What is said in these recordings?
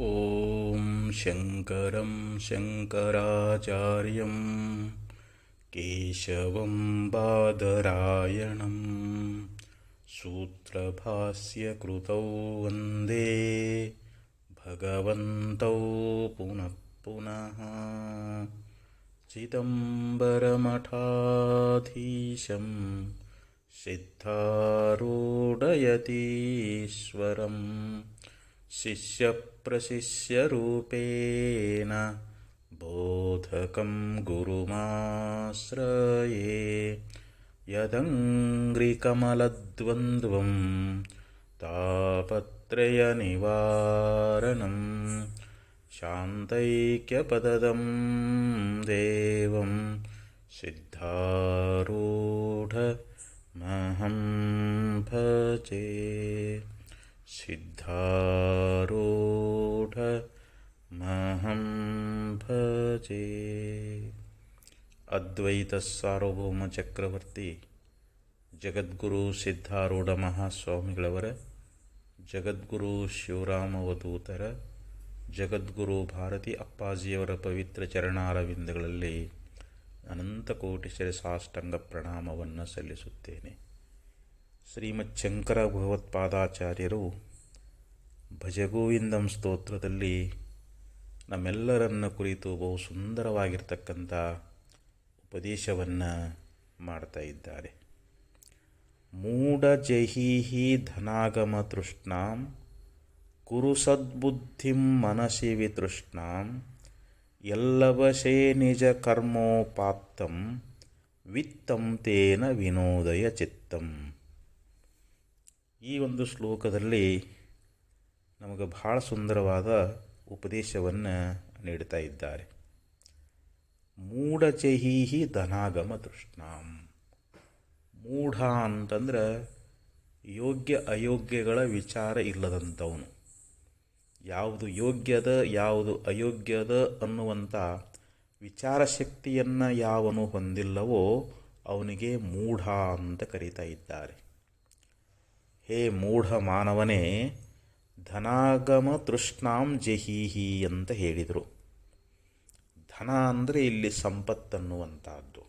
ಓಂ ಶಂಕರಂ ಶಂಕರಾಚಾರ್ಯಂ ಕೇಶವಂ ಬಾದರಾಯಣಂ ಸೂತ್ರಭಾಸ್ಯಕೃತೌ ವಂದೇ ಭಗವಂತೌ ಪುನಃ ಪುನಃ ಚಿದಂಬರಮಠಾಧೀಶಂ ಸಿದ್ಧಾರೂಢಯತೀಶ್ವರಂ ಶಿಷ್ಯಪ್ರಶಿಷ್ಯರೂಪೇಣ ಬೋಧಕಂ ಗುರುಮಾಶ್ರಯೇ ಯದಂಘ್ರಿಕಮಲದ್ವಂದ್ವಂ ತಾಪತ್ರಯನಿವಾರಣಂ ಶಾಂತೈಕ್ಯಪದದಂ ದೇವಂ ಸಿದ್ಧಾರೂಢಮಹಂ ಭಜೆ. ಸಿದ್ಧಾರೂಢಮಹಂ ಭಜೆ. ಅದ್ವೈತ ಸಾರ್ವಭೌಮ ಚಕ್ರವರ್ತಿ ಜಗದ್ಗುರು ಸಿದ್ಧಾರೂಢ ಮಹಾಸ್ವಾಮಿಗಳವರ, ಜಗದ್ಗುರು ಶಿವರಾಮವಧೂತರ, ಜಗದ್ಗುರು ಭಾರತಿ ಅಪ್ಪಾಜಿಯವರ ಪವಿತ್ರ ಚರಣಾರವಿಂದಗಳಲ್ಲಿ ಅನಂತಕೋಟಿ ಶಿರಸಾಷ್ಟಾಂಗ ಪ್ರಣಾಮವನ್ನು ಸಲ್ಲಿಸುತ್ತೇನೆ. ಶ್ರೀಮತ್ ಶಂಕರ ಭಗವತ್ಪಾದಾಚಾರ್ಯರು ಭಜಗೋವಿಂದಂ ಸ್ತೋತ್ರದಲ್ಲಿ ನಮ್ಮೆಲ್ಲರನ್ನ ಕುರಿತು ಬಹು ಸುಂದರವಾಗಿರ್ತಕ್ಕಂಥ ಉಪದೇಶವನ್ನು ಮಾಡ್ತಾ ಇದ್ದಾರೆ. ಮೂಢ ಜಹೀಹಿ ಧನಾಗಮ ತೃಷ್ಣಾಂ ಕುರು ಸದ್ಬುದ್ಧಿಂ ಮನಸಿ ವಿತೃಷ್ಣಾಂ ಎಲ್ಲವಶೇ ನಿಜ ಕರ್ಮೋಪಾತ್ತಂ ವಿತ್ತಂ ತೇನ ವಿನೋದಯ ಚಿತ್ತಂ. ಈ ಒಂದು ಶ್ಲೋಕದಲ್ಲಿ ನಮಗೆ ಬಹಳ ಸುಂದರವಾದ ಉಪದೇಶವನ್ನು ನೀಡ್ತಾ ಇದ್ದಾರೆ. ಮೂಢಜಹೀಹಿ ಧನಾಗಮ ತೃಷ್ಣಾಂ. ಮೂಢ ಅಂತಂದ್ರೆ ಯೋಗ್ಯ ಅಯೋಗ್ಯಗಳ ವಿಚಾರ ಇಲ್ಲದಂಥವನು. ಯಾವುದು ಯೋಗ್ಯದ ಯಾವುದು ಅಯೋಗ್ಯದ ಅನ್ನುವಂಥ ವಿಚಾರ ಶಕ್ತಿಯನ್ನು ಯಾವನು ಹೊಂದಿಲ್ಲವೋ ಅವನಿಗೆ ಮೂಢ ಅಂತ ಕರೀತಾ ಇದ್ದಾರೆ. ಹೇ ಮೂಢ ಮಾನವನೇ, ಧನಾಗಮ ತೃಷ್ಣಾಂ ಜಹೀಹಿ ಅಂತ ಹೇಳಿದರು. ಧನ ಅಂದರೆ ಇಲ್ಲಿ ಸಂಪತ್ತನ್ನುವಂಥದ್ದು.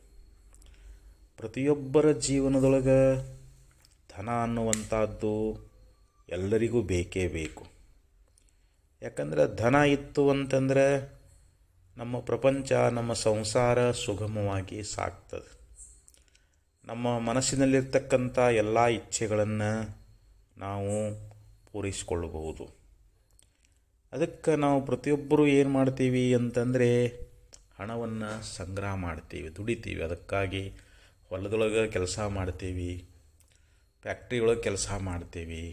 ಪ್ರತಿಯೊಬ್ಬರ ಜೀವನದೊಳಗೆ ಧನ ಅನ್ನುವಂಥದ್ದು ಎಲ್ಲರಿಗೂ ಬೇಕೇ ಬೇಕು. ಯಾಕಂದರೆ ಧನ ಇತ್ತು ಅಂತಂದರೆ ನಮ್ಮ ಪ್ರಪಂಚ, ನಮ್ಮ ಸಂಸಾರ ಸುಗಮವಾಗಿ ಸಾಗ್ತದೆ. ನಮ್ಮ ಮನಸ್ಸಿನಲ್ಲಿರ್ತಕ್ಕಂಥ ಎಲ್ಲ ಇಚ್ಛೆಗಳನ್ನು ನಾವು ಪೂರೈಸಿಕೊಳ್ಳಬಹುದು. ಅದಕ್ಕೆ ನಾವು ಪ್ರತಿಯೊಬ್ಬರೂ ಏನು ಮಾಡ್ತೀವಿ ಅಂತಂದರೆ ಹಣವನ್ನು ಸಂಗ್ರಹ ಮಾಡ್ತೀವಿ, ದುಡಿತೀವಿ. ಅದಕ್ಕಾಗಿ ಹೊಲದೊಳಗೆ ಕೆಲಸ ಮಾಡ್ತೀವಿ, ಫ್ಯಾಕ್ಟ್ರಿಯೊಳಗೆ ಕೆಲಸ ಮಾಡ್ತೀವಿ.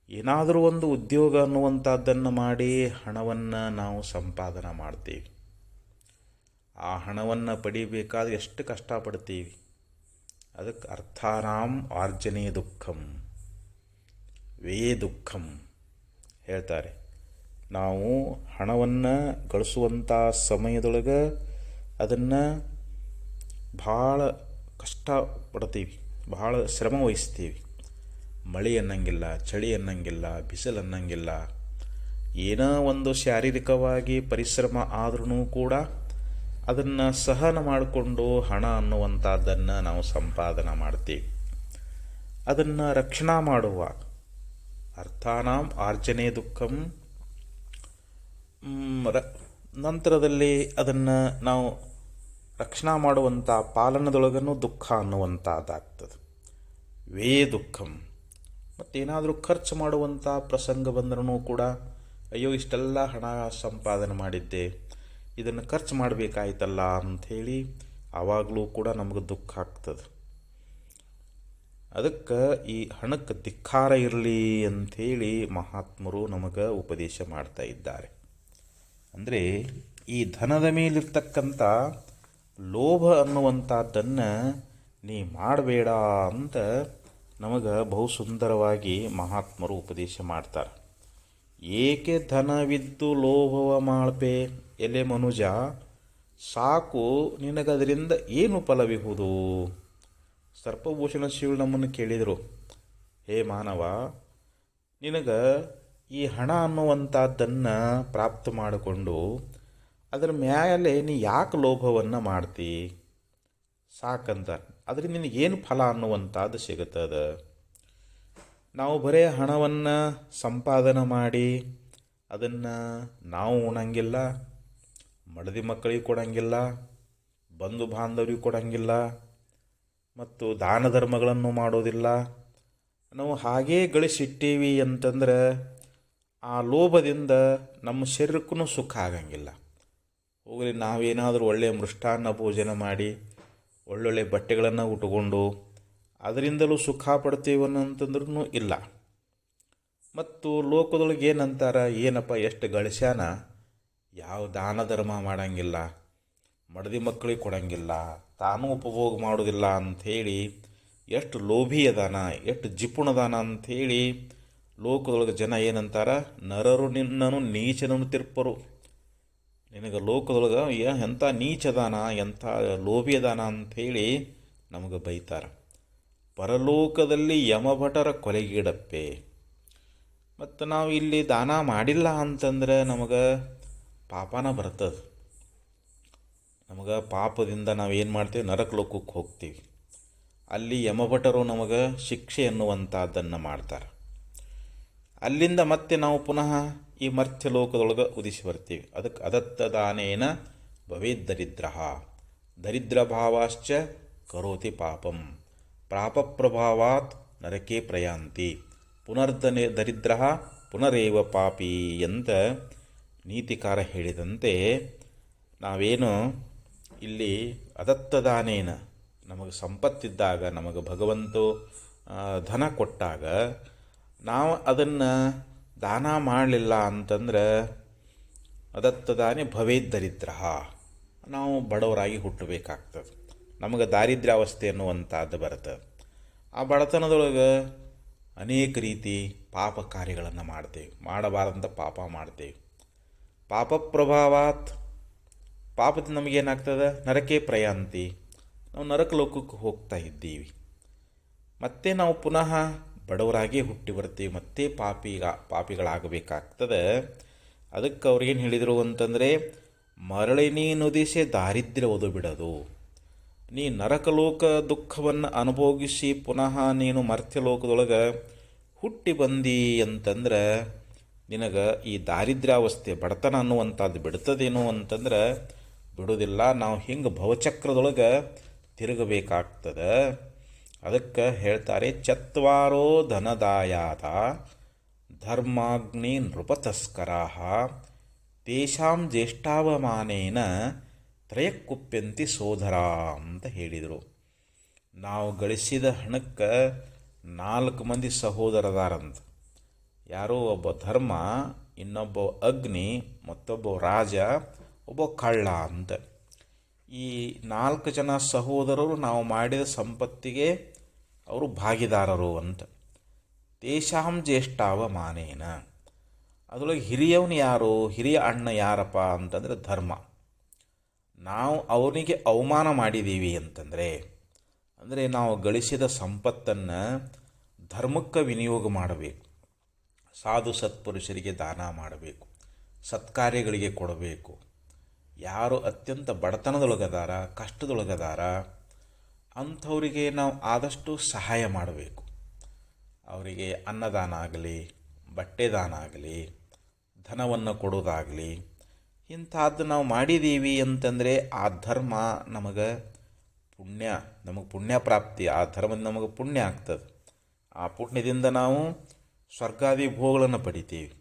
ಏನಾದರೂ ಒಂದು ಉದ್ಯೋಗ ಅನ್ನುವಂಥದ್ದನ್ನು ಮಾಡಿ ಹಣವನ್ನು ನಾವು ಸಂಪಾದನೆ ಮಾಡ್ತೀವಿ. ಆ ಹಣವನ್ನು ಪಡಿಬೇಕಾದ್ರೆ ಎಷ್ಟು ಕಷ್ಟಪಡ್ತೀವಿ. ಅದಕ್ಕೆ ಅರ್ಥಾನಾಂ ಆರ್ಜನೆ ದುಃಖಂ ವೇ ದುಃಖಂ ಹೇಳ್ತಾರೆ. ನಾವು ಹಣವನ್ನು ಗಳಿಸುವಂಥ ಸಮಯದೊಳಗೆ ಅದನ್ನು ಭಾಳ ಕಷ್ಟಪಡ್ತೀವಿ, ಭಾಳ ಶ್ರಮ ವಹಿಸ್ತೀವಿ. ಮಳೆ ಅನ್ನಂಗಿಲ್ಲ, ಚಳಿ ಅನ್ನಂಗಿಲ್ಲ, ಬಿಸಿಲು ಅನ್ನಂಗಿಲ್ಲ. ಏನೋ ಒಂದು ಶಾರೀರಿಕವಾಗಿ ಪರಿಶ್ರಮ ಆದ್ರೂ ಕೂಡ ಅದನ್ನು ಸಹನ ಮಾಡಿಕೊಂಡು ಹಣ ಅನ್ನುವಂಥದ್ದನ್ನು ನಾವು ಸಂಪಾದನೆ ಮಾಡ್ತೀವಿ. ಅದನ್ನು ರಕ್ಷಣಾ ಮಾಡುವ ಅರ್ಥಾನಾಂ ಆರ್ಜನೆ ದುಃಖಂ. ನಂತರದಲ್ಲಿ ಅದನ್ನು ನಾವು ರಕ್ಷಣಾ ಮಾಡುವಂಥ ಪಾಲನದೊಳಗನ್ನು ದುಃಖ ಅನ್ನುವಂಥದ್ದಾಗ್ತದೆ, ವೇ ದುಃಖಂ. ಮತ್ತೇನಾದರೂ ಖರ್ಚು ಮಾಡುವಂಥ ಪ್ರಸಂಗ ಬಂದ್ರೂ ಕೂಡ ಅಯ್ಯೋ ಇಷ್ಟೆಲ್ಲ ಹಣ ಸಂಪಾದನೆ ಮಾಡಿದ್ದೆ, ಇದನ್ನು ಖರ್ಚು ಮಾಡಬೇಕಾಯ್ತಲ್ಲ ಅಂಥೇಳಿ ಆವಾಗಲೂ ಕೂಡ ನಮಗೆ ದುಃಖ ಆಗ್ತದೆ. ಅದಕ್ಕೆ ಈ ಹಣಕ್ಕೆ ಧಿಕ್ಕಾರ ಇರಲಿ ಅಂಥೇಳಿ ಮಹಾತ್ಮರು ನಮಗೆ ಉಪದೇಶ ಮಾಡ್ತಾ ಇದ್ದಾರೆ. ಅಂದರೆ ಈ ಧನದ ಮೇಲಿರ್ತಕ್ಕಂಥ ಲೋಭ ಅನ್ನುವಂಥದ್ದನ್ನು ನೀ ಮಾಡಬೇಡ ಅಂತ ನಮಗೆ ಬಹು ಸುಂದರವಾಗಿ ಮಹಾತ್ಮರು ಉಪದೇಶ ಮಾಡ್ತಾರೆ. ಏಕೆ ಧನವಿದ್ದು ಲೋಭವ ಮಾಳ್ಪೆ ಎಲೆ ಮನುಜ, ಸಾಕು ನಿನಗದರಿಂದ ಏನು ಫಲವಿಹುದು. ಸರ್ಪಭೂಷಣ ಶಿವ ನಮ್ಮನ್ನು ಕೇಳಿದರು, ಹೇ ಮಾನವ, ನಿನಗೆ ಈ ಹಣ ಅನ್ನುವಂಥದ್ದನ್ನು ಪ್ರಾಪ್ತ ಮಾಡಿಕೊಂಡು ಅದರ ಮೇಲೆ ನೀ ಯಾಕೆ ಲೋಭವನ್ನು ಮಾಡ್ತಿ ಸಾಕಂತ ಅದರಿಂದ ನಿನಗೇನು ಫಲ ಅನ್ನುವಂಥದ್ದು ಸಿಗುತ್ತದೆ. ನಾವು ಬರೇ ಹಣವನ್ನು ಸಂಪಾದನೆ ಮಾಡಿ ಅದನ್ನು ನಾವು ಉಣಂಗಿಲ್ಲ, ಮಡದಿ ಮಕ್ಕಳಿಗೆ ಕೊಡಂಗಿಲ್ಲ, ಬಂಧು ಬಾಂಧವರಿಗೆ ಕೊಡಂಗಿಲ್ಲ, ಮತ್ತು ದಾನ ಧರ್ಮಗಳನ್ನು ಮಾಡೋದಿಲ್ಲ. ನಾವು ಹಾಗೇ ಗಳಿಸಿಟ್ಟೀವಿ ಅಂತಂದ್ರೆ ಆ ಲೋಭದಿಂದ ನಮ್ಮ ಶರೀರಕ್ಕೂ ಸುಖ ಆಗಂಗಿಲ್ಲ. ಹೋಗಲಿ ನಾವೇನಾದರೂ ಒಳ್ಳೆಯ ಮೃಷ್ಟಾನ್ನ ಭೋಜನ ಮಾಡಿ ಒಳ್ಳೊಳ್ಳೆ ಬಟ್ಟೆಗಳನ್ನು ಉಟ್ಕೊಂಡು ಅದರಿಂದಲೂ ಸುಖ ಪಡ್ತೀವನ್ನಂತಂದ್ರೂ ಇಲ್ಲ. ಮತ್ತು ಲೋಕದೊಳಗೆ ಏನಂತಾರ, ಏನಪ್ಪ ಎಷ್ಟು ಗಳಿಸ್ಯಾನ, ಯಾವ ದಾನ ಧರ್ಮ ಮಾಡಂಗಿಲ್ಲ, ಮಡದಿ ಮಕ್ಕಳಿಗೆ ಕೊಡಂಗಿಲ್ಲ, ತಾನೂ ಉಪಭೋಗ ಮಾಡೋದಿಲ್ಲ ಅಂಥೇಳಿ ಎಷ್ಟು ಲೋಭಿ ಅದಾನ, ಎಷ್ಟು ಜಿಪುಣದಾನ ಅಂಥೇಳಿ ಲೋಕದೊಳಗೆ ಜನ ಏನಂತಾರ, ನರರು ನಿನ್ನನು ನೀಚನನ್ನು ತಿರ್ಪರು. ನಿನಗೆ ಲೋಕದೊಳಗೆ ಎಂಥ ನೀಚದಾನ, ಎಂಥ ಲೋಭಿ ಅದಾನ ಅಂಥೇಳಿ ನಮಗೆ ಬೈತಾರೆ. ಪರಲೋಕದಲ್ಲಿ ಯಮಭಟರ ಕೊಲೆಗೀಡಪ್ಪೆ. ಮತ್ತು ನಾವು ಇಲ್ಲಿ ದಾನ ಮಾಡಿಲ್ಲ ಅಂತಂದ್ರೆ ನಮಗೆ ಪಾಪನ ಬರ್ತದೆ. ನಮಗೆ ಪಾಪದಿಂದ ನಾವೇನು ಮಾಡ್ತೀವಿ, ನರಕ ಲೋಕಕ್ಕೆ ಹೋಗ್ತೀವಿ. ಅಲ್ಲಿ ಯಮಭಟರು ನಮಗೆ ಶಿಕ್ಷೆ ಎನ್ನುವಂಥದ್ದನ್ನು ಮಾಡ್ತಾರೆ. ಅಲ್ಲಿಂದ ಮತ್ತೆ ನಾವು ಪುನಃ ಈ ಮರ್ತ್ಯ ಲೋಕದೊಳಗೆ ಉದಿಸಿ ಬರ್ತೀವಿ. ಅದಕ್ಕೆ ಅದತ್ತ ದಾನೇನ ಭವೇದ್ ದರಿದ್ರ, ದರಿದ್ರ ಭಾವಾಶ್ಚ ಕರೋತಿ ಪಾಪಂ, ಪಾಪ ಪ್ರಭಾವಾತ್ ನರಕೆ ಪ್ರಯಾಂತಿ, ದರಿದ್ರ ಪುನರೇವ ಪಾಪಿ ಅಂತ ನೀತಿಕಾರ ಹೇಳಿದಂತೆ ನಾವೇನು ಇಲ್ಲಿ ಅದತ್ತದಾನೇನ ನಮಗೆ ಸಂಪತ್ತಿದ್ದಾಗ, ನಮಗೆ ಭಗವಂತು ಧನ ಕೊಟ್ಟಾಗ ನಾವು ಅದನ್ನು ದಾನ ಮಾಡಲಿಲ್ಲ ಅಂತಂದ್ರೆ ಅದತ್ತದಾನೆ ಭವೇದ್ ದರಿದ್ರ, ನಾವು ಬಡವರಾಗಿ ಹುಟ್ಟಬೇಕಾಗ್ತದೆ. ನಮಗೆ ದಾರಿದ್ರ್ಯಾವಸ್ಥೆ ಅನ್ನುವಂಥದ್ದು ಬರ್ತದೆ. ಆ ಬಡತನದೊಳಗೆ ಅನೇಕ ರೀತಿ ಪಾಪ ಕಾರ್ಯಗಳನ್ನು ಮಾಡ್ತೇವೆ, ಮಾಡಬಾರ್ದಂಥ ಪಾಪ ಮಾಡ್ತೇವೆ. ಪಾಪ ಪ್ರಭಾವಾತ್, ಪಾಪದಿಂದ ನಮಗೇನಾಗ್ತದೆ, ನರಕೆ ಪ್ರಯಾಂತಿ, ನಾವು ನರಕ ಲೋಕಕ್ಕೆ ಹೋಗ್ತಾ ಇದ್ದೀವಿ. ಮತ್ತೆ ನಾವು ಪುನಃ ಬಡವರಾಗಿ ಹುಟ್ಟಿ ಬರ್ತೀವಿ, ಮತ್ತೆ ಪಾಪಿಗಳಾಗಬೇಕಾಗ್ತದೆ. ಅದಕ್ಕೆ ಅವ್ರಿಗೇನು ಹೇಳಿದರು ಅಂತಂದರೆ, ಮರಳಿ ನೀನುದಿಸೆ ದಾರಿದ್ರ್ಯ ಒದು ಬಿಡೋದು. ನೀ ನರಕಲೋಕ ದುಃಖವನ್ನು ಅನುಭೋಗಿಸಿ ಪುನಃ ನೀನು ಮರ್ತ್ಯಲೋಕದೊಳಗೆ ಹುಟ್ಟಿ ಬಂದಿ ಅಂತಂದ್ರೆ ನಿನಗೆ ಈ ದಾರಿದ್ರ್ಯಾವಸ್ಥೆ ಬಡತನ ಅನ್ನುವಂಥದ್ದು ಬಿಡ್ತದೇನೋ ಅಂತಂದ್ರೆ ಬಿಡೋದಿಲ್ಲ. ನಾವು ಹಿಂಗೆ ಭವಚಕ್ರದೊಳಗೆ ತಿರುಗಬೇಕಾಗ್ತದೆ. ಅದಕ್ಕೆ ಹೇಳ್ತಾರೆ, ಚತ್ವಾರೋ ಧನದಾಯಾತ ಧರ್ಮಾಗ್ನಿ ನೃಪತಸ್ಕರಾ ತೇಷಾಂ ಜ್ಯೇಷ್ಠಾವಮಾನೇನ ತ್ರಯಕ್ಕುಪ್ಯಂತಿ ಸೋದರ ಅಂತ ಹೇಳಿದರು. ನಾವು ಗಳಿಸಿದ ಹಣಕ್ಕೆ 4 ಮಂದಿ ಸಹೋದರದಾರಂತ. ಯಾರೋ ಒಬ್ಬ ಧರ್ಮ, ಇನ್ನೊಬ್ಬ ಅಗ್ನಿ, ಮತ್ತೊಬ್ಬ ರಾಜ, ಒಬ್ಬ ಕಳ್ಳ ಅಂತ. ಈ 4 ಜನ ಸಹೋದರರು ನಾವು ಮಾಡಿದ ಸಂಪತ್ತಿಗೆ ಅವರು ಭಾಗಿದಾರರು ಅಂತ. ತೇಷಾಂ ಜ್ಯೇಷ್ಠಾವಮಾನೇನ, ಅದರೊಳಗೆ ಹಿರಿಯವನು ಯಾರು, ಹಿರಿಯ ಅಣ್ಣ ಯಾರಪ್ಪ ಅಂತಂದರೆ ಧರ್ಮ. ನಾವು ಅವನಿಗೆ ಅವಮಾನ ಮಾಡಿದ್ದೀವಿ ಅಂತಂದರೆ, ಅಂದರೆ ನಾವು ಗಳಿಸಿದ ಸಂಪತ್ತನ್ನು ಧರ್ಮಕ್ಕೆ ವಿನಿಯೋಗ ಮಾಡಬೇಕು, ಸಾಧು ಸತ್ಪುರುಷರಿಗೆ ದಾನ ಮಾಡಬೇಕು, ಸತ್ಕಾರ್ಯಗಳಿಗೆ ಕೊಡಬೇಕು. ಯಾರು ಅತ್ಯಂತ ಬಡತನದೊಳಗದಾರ, ಕಷ್ಟದೊಳಗದಾರ ಅಂಥವರಿಗೆ ನಾವು ಆದಷ್ಟು ಸಹಾಯ ಮಾಡಬೇಕು. ಅವರಿಗೆ ಅನ್ನದಾನ ಆಗಲಿ, ಬಟ್ಟೆ ದಾನ ಆಗಲಿ, ಧನವನ್ನು ಕೊಡೋದಾಗಲಿ, ಇಂಥದ್ದು ನಾವು ಮಾಡಿದ್ದೀವಿ ಅಂತಂದರೆ ಆ ಧರ್ಮ ನಮಗೆ ಪುಣ್ಯ ಪ್ರಾಪ್ತಿ. ಆ ಧರ್ಮದಿಂದ ನಮಗೆ ಪುಣ್ಯ ಆಗ್ತದೆ. ಆ ಪುಣ್ಯದಿಂದ ನಾವು ಸ್ವರ್ಗಾದಿ ಭೋಗಗಳನ್ನು ಪಡಿತೀವಿ.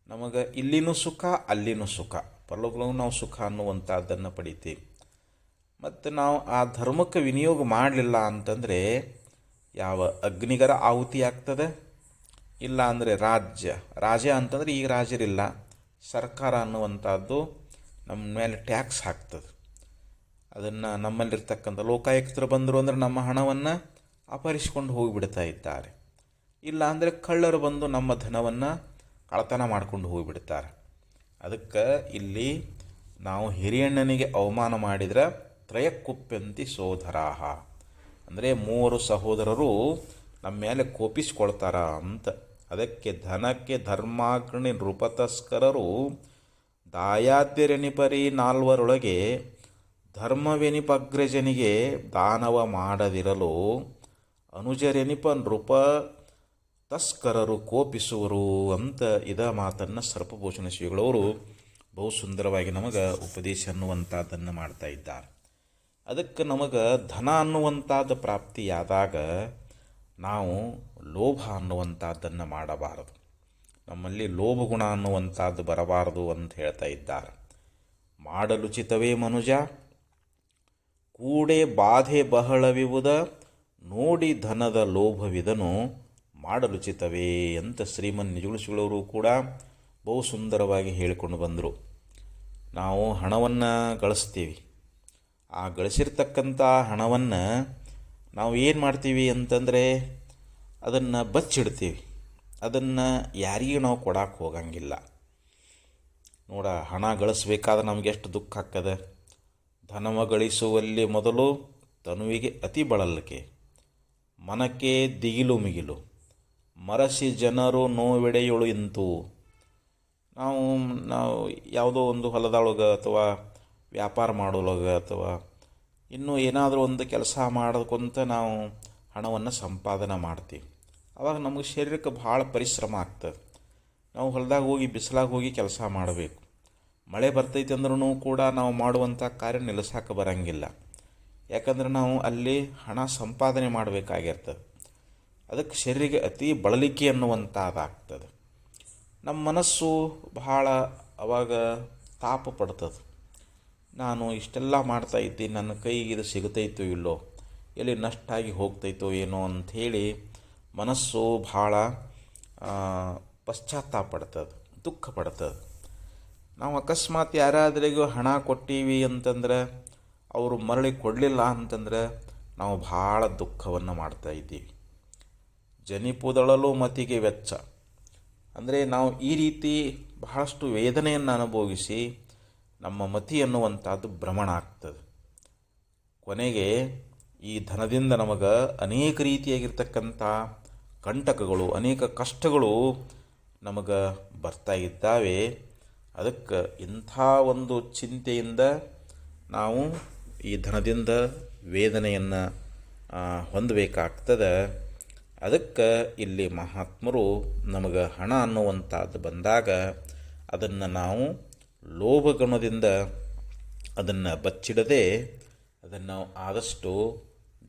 ನಮಗೆ ಇಲ್ಲಿನೂ ಸುಖ, ಅಲ್ಲಿನೂ ಸುಖ, ಪರಲೋಕದಲ್ಲೂ ನಾವು ಸುಖ ಅನ್ನುವಂಥದ್ದನ್ನು ಪಡಿತೀವಿ. ಮತ್ತು ನಾವು ಆ ಧರ್ಮಕ್ಕೆ ವಿನಿಯೋಗ ಮಾಡಲಿಲ್ಲ ಅಂತಂದರೆ ಯಾವ ಅಗ್ನಿಗರ ಆಹುತಿ ಆಗ್ತದೆ, ಇಲ್ಲ ಅಂದರೆ ರಾಜ ಅಂತಂದರೆ ಈಗ ರಾಜರಿಲ್ಲ, ಸರ್ಕಾರ ಅನ್ನುವಂಥದ್ದು ನಮ್ಮ ಮೇಲೆ ಟ್ಯಾಕ್ಸ್ ಹಾಕ್ತದೆ. ಅದನ್ನು ನಮ್ಮಲ್ಲಿರ್ತಕ್ಕಂಥ ಲೋಕಾಯುಕ್ತರು ಬಂದರು ಅಂದರೆ ನಮ್ಮ ಹಣವನ್ನು ಅಪಹರಿಸಿಕೊಂಡು ಹೋಗಿಬಿಡ್ತಾ ಇದ್ದಾರೆ. ಇಲ್ಲ ಅಂದರೆ ಕಳ್ಳರು ಬಂದು ನಮ್ಮ ಧನವನ್ನು ಕಳ್ಳತನ ಮಾಡ್ಕೊಂಡು ಹೋಗಿಬಿಡ್ತಾರೆ. ಅದಕ್ಕೆ ಇಲ್ಲಿ ನಾವು ಹಿರಿಯಣ್ಣನಿಗೆ ಅವಮಾನ ಮಾಡಿದ್ರೆ ತ್ರಯಕ್ಕುಪ್ಯಂತಿ ಸೋದರಾಹ, ಅಂದರೆ 3 ಸಹೋದರರು ನಮ್ಮ ಮೇಲೆ ಕೋಪಿಸ್ಕೊಳ್ತಾರ ಅಂತ ಅದಕ್ಕೆ ಧನಕ್ಕೆ ಧರ್ಮಾಗ್ನಿ ನೃಪತಸ್ಕರರು ದಾಯಾದ್ಯರೆನಿಪರಿ ನಾಲ್ವರೊಳಗೆ ಧರ್ಮವೆನಿಪಗ್ರಜನಿಗೆ ದಾನವ ಮಾಡದಿರಲು ಅನುಜರೆನಿಪ ನೃಪ ತಸ್ಕರರು ಕೋಪಿಸುವರು ಅಂತ ಇದ ಮಾತನ್ನು ಸರ್ಪಭೂಷಣ ಶ್ರೀಗಳವರು ಬಹು ಸುಂದರವಾಗಿ ನಮಗೆ ಉಪದೇಶ ಅನ್ನುವಂಥದ್ದನ್ನು ಮಾಡ್ತಾ ಇದ್ದಾರೆ. ಅದಕ್ಕೆ ನಮಗೆ ಧನ ಅನ್ನುವಂಥದ್ದು ಪ್ರಾಪ್ತಿಯಾದಾಗ ನಾವು ಲೋಭ ಅನ್ನುವಂಥದ್ದನ್ನು ಮಾಡಬಾರದು, ನಮ್ಮಲ್ಲಿ ಲೋಭಗುಣ ಅನ್ನುವಂಥದ್ದು ಬರಬಾರದು ಅಂತ ಹೇಳ್ತಾ ಇದ್ದಾರೆ. ಮಾಡಲುಚಿತವೇ ಮನುಜ ಕೂಡೆ ಬಾಧೆ ಬಹಳವಿವುದ ನೋಡಿ ಧನದ ಲೋಭವಿದನು ಮಾಡಲುಚಿತವೇ ಅಂತ ಶ್ರೀಮನ್ ನಿಜಗುಳಿಸಿಗಳವರು ಕೂಡ ಬಹು ಸುಂದರವಾಗಿ ಹೇಳಿಕೊಂಡು ಬಂದರು. ನಾವು ಹಣವನ್ನು ಗಳಿಸ್ತೀವಿ, ಆ ಗಳಿಸಿರ್ತಕ್ಕಂಥ ಹಣವನ್ನು ನಾವು ಏನು ಮಾಡ್ತೀವಿ ಅಂತಂದರೆ ಅದನ್ನು ಬಚ್ಚಿಡ್ತೀವಿ, ಅದನ್ನು ಯಾರಿಗೂ ನಾವು ಕೊಡಕ್ಕೆ ಹೋಗಂಗಿಲ್ಲ. ನೋಡ, ಹಣ ಗಳಿಸ್ಬೇಕಾದ್ರೆ ನಮಗೆ ಎಷ್ಟು ದುಃಖ ಆಗ್ತದೆ. ಧನವ ಗಳಿಸುವಲ್ಲಿ ಮೊದಲು ತನುವಿಗೆ ಅತಿ ಬಳಲಿಕೆ, ಮನಕ್ಕೆ ದಿಗಿಲು ಮಿಗಿಲು, ಮರಸಿ ಜನರು ನೋವೆಡೆಯೊಳು ಇಂತು. ನಾವು ಯಾವುದೋ ಒಂದು ಹೊಲದೊಳಗೆ ಅಥವಾ ವ್ಯಾಪಾರ ಮಾಡೋಳಗೆ ಅಥವಾ ಇನ್ನೂ ಏನಾದರೂ ಒಂದು ಕೆಲಸ ಮಾಡೋದಕ್ಕಂತ ನಾವು ಹಣವನ್ನು ಸಂಪಾದನೆ ಮಾಡ್ತೀವಿ. ಆವಾಗ ನಮಗೆ ಶರೀರಕ್ಕೆ ಭಾಳ ಪರಿಶ್ರಮ ಆಗ್ತದೆ. ನಾವು ಹೊಲದಾಗ ಹೋಗಿ ಬಿಸಿಲಾಗ ಹೋಗಿ ಕೆಲಸ ಮಾಡಬೇಕು. ಮಳೆ ಬರ್ತೈತೆ ಅಂದ್ರೂ ಕೂಡ ನಾವು ಮಾಡುವಂಥ ಕಾರ್ಯ ನಿಲ್ಲಿಸೋಕೆ ಬರೋಂಗಿಲ್ಲ. ಯಾಕಂದ್ರೆ ನಾವು ಅಲ್ಲಿ ಹಣ ಸಂಪಾದನೆ ಮಾಡಬೇಕಾಗಿರ್ತದೆ. ಅದಕ್ಕೆ ಶರೀರಿಗೆ ಅತಿ ಬಳಲಿಕೆ ಅನ್ನುವಂಥದ್ದಾಗ್ತದೆ. ನಮ್ಮ ಮನಸ್ಸು ಬಹಳ ಅವಾಗ ತಾಪ ಪಡ್ತದೆ. ನಾನು ಇಷ್ಟೆಲ್ಲ ಮಾಡ್ತಾ ಇದ್ದೀನಿ, ನನ್ನ ಕೈಗೆ ಇದು ಸಿಗುತ್ತೈತೋ ಇಲ್ಲೋ, ಎಲ್ಲಿ ನಷ್ಟ ಆಗಿ ಹೋಗ್ತೈತೋ ಏನೋ ಅಂಥೇಳಿ ಮನಸ್ಸು ಭಾಳ ಪಶ್ಚಾತ್ತಾಪ ಪಡ್ತದೆ, ದುಃಖ ಪಡ್ತದೆ. ನಾವು ಅಕಸ್ಮಾತ್ ಯಾರಾದ್ರಿಗೂ ಹಣ ಕೊಟ್ಟೀವಿ ಅಂತಂದ್ರೆ ಅವರು ಮರಳಿ ಕೊಡಲಿಲ್ಲ ಅಂತಂದ್ರೆ ನಾವು ಭಾಳ ದುಃಖವನ್ನು ಮಾಡ್ತಾ ಇದ್ದೀವಿ. ಜನಿಪುದಳಲು ಮತಿಗೆ ವೆಚ್ಚ ಅಂದರೆ ನಾವು ಈ ರೀತಿ ಬಹಳಷ್ಟು ವೇದನೆಯನ್ನು ಅನುಭವಿಸಿ ನಮ್ಮ ಮತಿ ಅನ್ನುವಂಥದ್ದು ಭ್ರಮಣ ಆಗ್ತದೆ. ಕೊನೆಗೆ ಈ ಧನದಿಂದ ನಮಗೆ ಅನೇಕ ರೀತಿಯಾಗಿರ್ತಕ್ಕಂಥ ಕಂಟಕಗಳು, ಅನೇಕ ಕಷ್ಟಗಳು ನಮಗೆ ಬರ್ತಾ ಇದ್ದಾವೆ. ಅದಕ್ಕೆ ಇಂಥ ಒಂದು ಚಿಂತೆಯಿಂದ ನಾವು ಈ ಧನದಿಂದ ವೇದನೆಯನ್ನು ಹೊಂದಬೇಕಾಗ್ತದೆ. ಅದಕ್ಕೆ ಇಲ್ಲಿ ಮಹಾತ್ಮರು ನಮಗೆ ಹಣ ಅನ್ನುವಂಥದ್ದು ಬಂದಾಗ ಅದನ್ನು ನಾವು ಲೋಭಗುಣದಿಂದ ಅದನ್ನು ಬಚ್ಚಿಡದೆ ಅದನ್ನು ನಾವು ಆದಷ್ಟು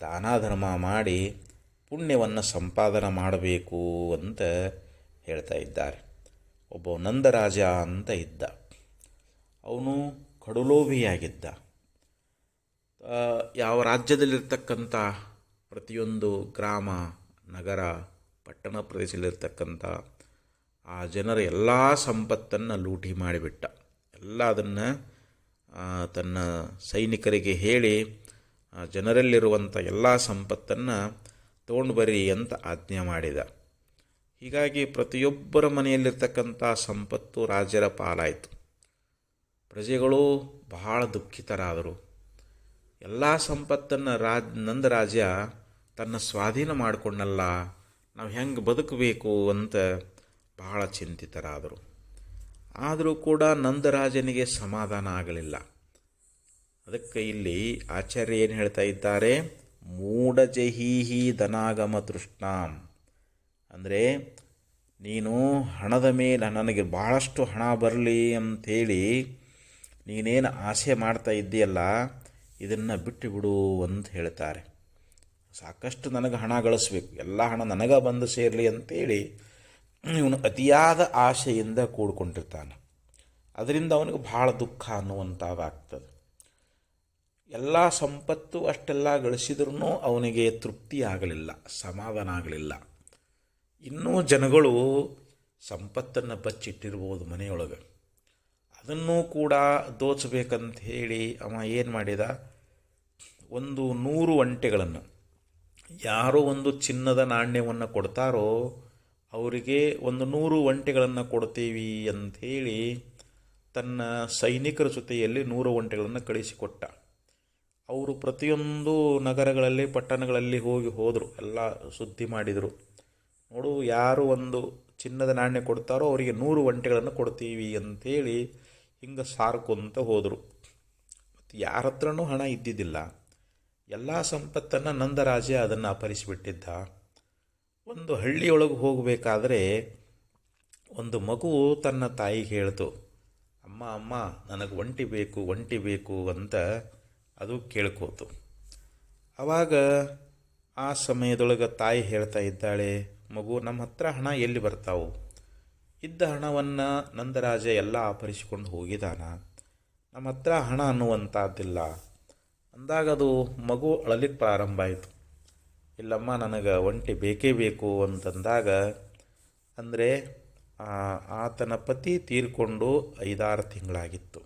ದಾನ ಧರ್ಮ ಮಾಡಿ ಪುಣ್ಯವನ್ನು ಸಂಪಾದನೆ ಮಾಡಬೇಕು ಅಂತ ಹೇಳ್ತಾ ಇದ್ದಾರೆ. ಒಬ್ಬ ನಂದರಾಜ ಅಂತ ಇದ್ದ. ಅವನು ಕಡುಲೋಭಿಯಾಗಿದ್ದ. ಯಾವ ರಾಜ್ಯದಲ್ಲಿರ್ತಕ್ಕಂಥ ಪ್ರತಿಯೊಂದು ಗ್ರಾಮ, ನಗರ, ಪಟ್ಟಣ ಪ್ರದೇಶದಲ್ಲಿರ್ತಕ್ಕಂಥ ಆ ಜನರ ಎಲ್ಲ ಸಂಪತ್ತನ್ನು ಲೂಟಿ ಮಾಡಿಬಿಟ್ಟ. ಎಲ್ಲ ಅದನ್ನು ತನ್ನ ಸೈನಿಕರಿಗೆ ಹೇಳಿ ಜನರಲ್ಲಿರುವಂಥ ಎಲ್ಲ ಸಂಪತ್ತನ್ನು ತೊಗೊಂಡು ಬರ್ರಿ ಅಂತ ಆಜ್ಞೆ ಮಾಡಿದ. ಹೀಗಾಗಿ ಪ್ರತಿಯೊಬ್ಬರ ಮನೆಯಲ್ಲಿರ್ತಕ್ಕಂಥ ಸಂಪತ್ತು ರಾಜರ ಪಾಲಾಯಿತು. ಪ್ರಜೆಗಳು ಬಹಳ ದುಃಖಿತರಾದರು. ಎಲ್ಲ ಸಂಪತ್ತನ್ನು ನಂದರಾಜ ತನ್ನ ಸ್ವಾಧೀನ ಮಾಡಿಕೊಂಡಲ್ಲ, ನಾವು ಹೆಂಗೆ ಬದುಕಬೇಕು ಅಂತ ಬಹಳ ಚಿಂತಿತರಾದರು. ಆದರೂ ಕೂಡ ನಂದರಾಜನಿಗೆ ಸಮಾಧಾನ ಆಗಲಿಲ್ಲ. ಅದಕ್ಕೆ ಇಲ್ಲಿ ಆಚಾರ್ಯ ಏನು ಹೇಳ್ತಾ ಇದ್ದಾರೆ, ಮೂಢಜಹೀಹಿ ಧನಾಗಮ ತೃಷ್ಣಾಂ ಅಂದರೆ ನೀನು ಹಣದ ಮೇಲೆ ನನಗೆ ಭಾಳಷ್ಟು ಹಣ ಬರಲಿ ಅಂಥೇಳಿ ನೀನೇನು ಆಸೆ ಮಾಡ್ತಾ ಇದ್ದೀಯಲ್ಲ, ಇದನ್ನು ಬಿಟ್ಟು ಬಿಡು ಅಂತ ಹೇಳ್ತಾರೆ. ಸಾಕಷ್ಟು ನನಗೆ ಹಣ ಗಳಿಸ್ಬೇಕು, ಎಲ್ಲ ಹಣ ನನಗೆ ಬಂದು ಸೇರಲಿ ಅಂತೇಳಿ ಇವನು ಅತಿಯಾದ ಆಶೆಯಿಂದ ಕೂಡ್ಕೊಂಡಿರ್ತಾನೆ. ಅದರಿಂದ ಅವನಿಗೆ ಭಾಳ ದುಃಖ ಅನ್ನುವಂಥದ್ದಾಗ್ತದೆ. ಎಲ್ಲ ಸಂಪತ್ತು ಅಷ್ಟೆಲ್ಲ ಗಳಿಸಿದ್ರೂ ಅವನಿಗೆ ತೃಪ್ತಿ ಆಗಲಿಲ್ಲ, ಸಮಾಧಾನ ಆಗಲಿಲ್ಲ. ಇನ್ನೂ ಜನಗಳು ಸಂಪತ್ತನ್ನು ಬಚ್ಚಿಟ್ಟಿರ್ಬೋದು ಮನೆಯೊಳಗೆ, ಅದನ್ನೂ ಕೂಡ ದೋಚಬೇಕಂತ ಹೇಳಿ ಅವ ಏನು ಮಾಡಿದ, 100 ಒಂಟೆಗಳನ್ನು, ಯಾರೋ ಒಂದು ಚಿನ್ನದ ನಾಣ್ಯವನ್ನು ಕೊಡ್ತಾರೋ ಅವರಿಗೆ 100 ಒಂಟೆಗಳನ್ನು ಕೊಡ್ತೀವಿ ಅಂಥೇಳಿ ತನ್ನ ಸೈನಿಕರ ಜೊತೆಯಲ್ಲಿ 100 ಒಂಟೆಗಳನ್ನು ಕಳಿಸಿಕೊಟ್ಟ. ಅವರು ಪ್ರತಿಯೊಂದು ನಗರಗಳಲ್ಲಿ, ಪಟ್ಟಣಗಳಲ್ಲಿ ಹೋದರು, ಎಲ್ಲ ಸುದ್ದಿ ಮಾಡಿದರು. ನೋಡು, ಯಾರು ಒಂದು ಚಿನ್ನದ ನಾಣ್ಯ ಕೊಡ್ತಾರೋ ಅವರಿಗೆ 100 ಒಂಟೆಗಳನ್ನು ಕೊಡ್ತೀವಿ ಅಂಥೇಳಿ ಹಿಂಗೆ ಸಾರ್ಕೊಂತ ಹೋದರು. ಮತ್ತು ಯಾರ ಹತ್ರನೂ ಹಣ ಇದ್ದಿದ್ದಿಲ್ಲ. ಎಲ್ಲ ಸಂಪತ್ತನ್ನು ನಂದರಾಜ ಅದನ್ನು ಅಪಹರಿಸಿಬಿಟ್ಟಿದ್ದ. ಒಂದು ಹಳ್ಳಿಯೊಳಗೆ ಹೋಗಬೇಕಾದ್ರೆ ಒಂದು ಮಗು ತನ್ನ ತಾಯಿಗೆ ಹೇಳ್ತು, ಅಮ್ಮ ಅಮ್ಮ ನನಗೆ ಒಂಟಿ ಬೇಕು ಅಂತ ಅದು ಕೇಳ್ಕೋತು. ಆವಾಗ ಆ ಸಮಯದೊಳಗೆ ತಾಯಿ ಹೇಳ್ತಾ ಇದ್ದಾಳೆ, ಮಗು ನಮ್ಮ ಹತ್ರ ಹಣ ಎಲ್ಲಿ ಬರ್ತಾವು? ಇದ್ದ ಹಣವನ್ನು ನಂದರಾಜ ಎಲ್ಲ ಅಪಹರಿಸಿಕೊಂಡು ಹೋಗಿದ್ದಾನ, ನಮ್ಮ ಹತ್ರ ಹಣ ಅನ್ನುವಂಥದ್ದಿಲ್ಲ ಅಂದಾಗ ಅದು ಮಗು ಅಳಲಿಕ್ಕೆ ಪ್ರಾರಂಭ ಆಯಿತು. ಇಲ್ಲಮ್ಮ ನನಗೆ ಒಂಟಿ ಬೇಕೇ ಬೇಕು ಅಂತಂದಾಗ, ಅಂದರೆ ಆತನ ಪತಿ ತೀರ್ಕೊಂಡು 5-6 ತಿಂಗಳಾಗಿತ್ತು.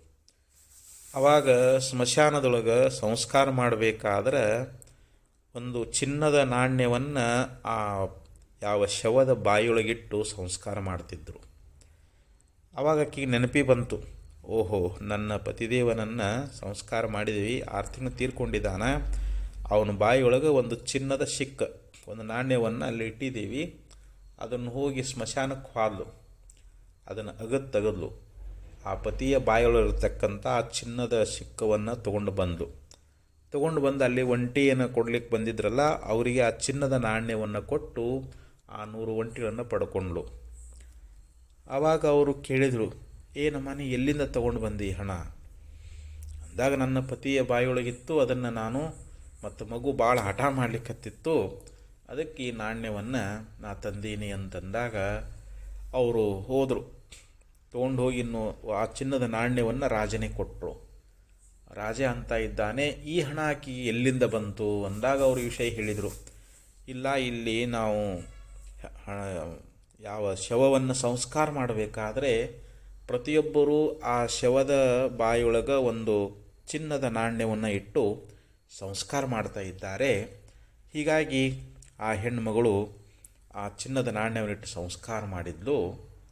ಆವಾಗ ಸ್ಮಶಾನದೊಳಗೆ ಸಂಸ್ಕಾರ ಮಾಡಬೇಕಾದ್ರೆ ಒಂದು ಚಿನ್ನದ ನಾಣ್ಯವನ್ನು ಆ ಯಾವ ಶವದ ಬಾಯಿಯೊಳಗಿಟ್ಟು ಸಂಸ್ಕಾರ ಮಾಡ್ತಿದ್ರು. ಆವಾಗ ಆಕೆಗೆ ನೆನಪಿ ಬಂತು, ಓಹೋ ನನ್ನ ಪತಿದೇವನನ್ನು ಸಂಸ್ಕಾರ ಮಾಡಿದ್ವಿ, 6 ತಿಂಗಳು ತೀರ್ಕೊಂಡಿದ್ದಾನ, ಅವನ ಬಾಯಿಯೊಳಗೆ ಒಂದು ಚಿನ್ನದ ಒಂದು ನಾಣ್ಯವನ್ನು ಅಲ್ಲಿ ಇಟ್ಟಿದ್ದೀವಿ, ಅದನ್ನು ಹೋಗಿ ಸ್ಮಶಾನಕ್ಕೆ ಹಾದ್ಲು, ಅದನ್ನು ತೆಗೆದ್ಲು. ಆ ಪತಿಯ ಬಾಯಿಯೊಳಗಿರ್ತಕ್ಕಂಥ ಆ ಚಿನ್ನದ ಸಿಕ್ಕವನ್ನು ತೊಗೊಂಡು ಬಂದು ಅಲ್ಲಿ ಒಂಟಿಯನ್ನು ಕೊಡ್ಲಿಕ್ಕೆ ಬಂದಿದ್ರಲ್ಲ ಅವರಿಗೆ ಆ ಚಿನ್ನದ ನಾಣ್ಯವನ್ನು ಕೊಟ್ಟು ಆ 100 ಒಂಟಿಗಳನ್ನು ಪಡ್ಕೊಂಡ್ಳು. ಆವಾಗ ಅವರು ಕೇಳಿದರು, ಏನಮ್ಮ ನೀ ಎಲ್ಲಿಂದ ತೊಗೊಂಡು ಬಂದಿ ಹಣ ಅಂದಾಗ, ನನ್ನ ಪತಿಯ ಬಾಯಿಯೊಳಗಿತ್ತು, ಅದನ್ನು ನಾನು ಮತ್ತು ಮಗು ಭಾಳ ಹಠ ಮಾಡಲಿಕ್ಕತ್ತಿತ್ತು, ಅದಕ್ಕೆ ಈ ನಾಣ್ಯವನ್ನು ನಾ ತಂದೀನಿ ಅಂತಂದಾಗ ಅವರು ಹೋದರು. ತೊಗೊಂಡು ಹೋಗಿ ಆ ಚಿನ್ನದ ನಾಣ್ಯವನ್ನು ರಾಜನಿಗೆ ಕೊಟ್ಟರು. ರಾಜ ಅಂತ ಇದ್ದಾನೆ, ಈ ಹಣ ಆಕಿ ಎಲ್ಲಿಂದ ಬಂತು ಅಂದಾಗ ಅವರು ವಿಷಯ ಹೇಳಿದರು. ಇಲ್ಲ, ಇಲ್ಲಿ ನಾವು ಯಾವ ಶವವನ್ನು ಸಂಸ್ಕಾರ ಮಾಡಬೇಕಾದ್ರೆ ಪ್ರತಿಯೊಬ್ಬರೂ ಆ ಶವದ ಬಾಯಿಯೊಳಗೆ ಒಂದು ಚಿನ್ನದ ನಾಣ್ಯವನ್ನು ಇಟ್ಟು ಸಂಸ್ಕಾರ ಮಾಡ್ತಾ ಇದ್ದಾರೆ. ಹೀಗಾಗಿ ಆ ಹೆಣ್ಣುಮಗಳು ಆ ಚಿನ್ನದ ನಾಣ್ಯವನ್ನಿಟ್ಟು ಸಂಸ್ಕಾರ ಮಾಡಿದ್ಲು,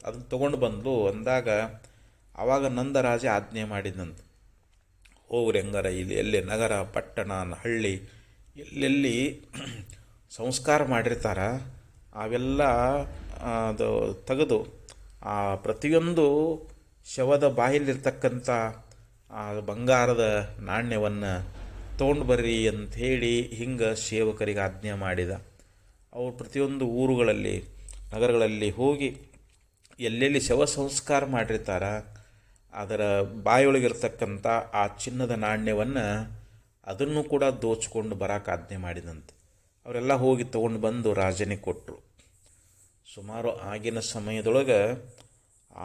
ಅದನ್ನು ತೊಗೊಂಡು ಬಂದ್ಲು ಅಂದಾಗ ಆವಾಗ ನಂದರಾಜ ಆಜ್ಞೆ ಮಾಡಿದಂತೆ, ಹೋಗ್ರಿ ಹಂಗಾರ ಇಲ್ಲಿ ಎಲ್ಲಿ ನಗರ ಪಟ್ಟಣ ಹಳ್ಳಿ ಎಲ್ಲೆಲ್ಲಿ ಸಂಸ್ಕಾರ ಮಾಡಿರ್ತಾರ ಅವೆಲ್ಲ ಅದು ತೆಗೆದು ಆ ಪ್ರತಿಯೊಂದು ಶವದ ಬಾಯಲ್ಲಿರ್ತಕ್ಕಂಥ ಆ ಬಂಗಾರದ ನಾಣ್ಯವನ್ನು ತೊಗೊಂಡು ಬರ್ರಿ ಅಂಥೇಳಿ ಹಿಂಗೆ ಸೇವಕರಿಗೆ ಆಜ್ಞೆ ಮಾಡಿದ. ಅವರು ಪ್ರತಿಯೊಂದು ಊರುಗಳಲ್ಲಿ ನಗರಗಳಲ್ಲಿ ಹೋಗಿ ಎಲ್ಲೆಲ್ಲಿ ಶವ ಸಂಸ್ಕಾರ ಮಾಡಿರ್ತಾರ ಅದರ ಬಾಯೊಳಗಿರ್ತಕ್ಕಂಥ ಆ ಚಿನ್ನದ ನಾಣ್ಯವನ್ನು ಅದನ್ನು ಕೂಡ ದೋಚಿಕೊಂಡು ಬರೋಕೆ ಆಜ್ಞೆ ಮಾಡಿದಂತೆ. ಅವರೆಲ್ಲ ಹೋಗಿ ತೊಗೊಂಡು ಬಂದು ರಾಜನಿಗೆ ಕೊಟ್ಟರು. ಸುಮಾರು ಆಗಿನ ಸಮಯದೊಳಗೆ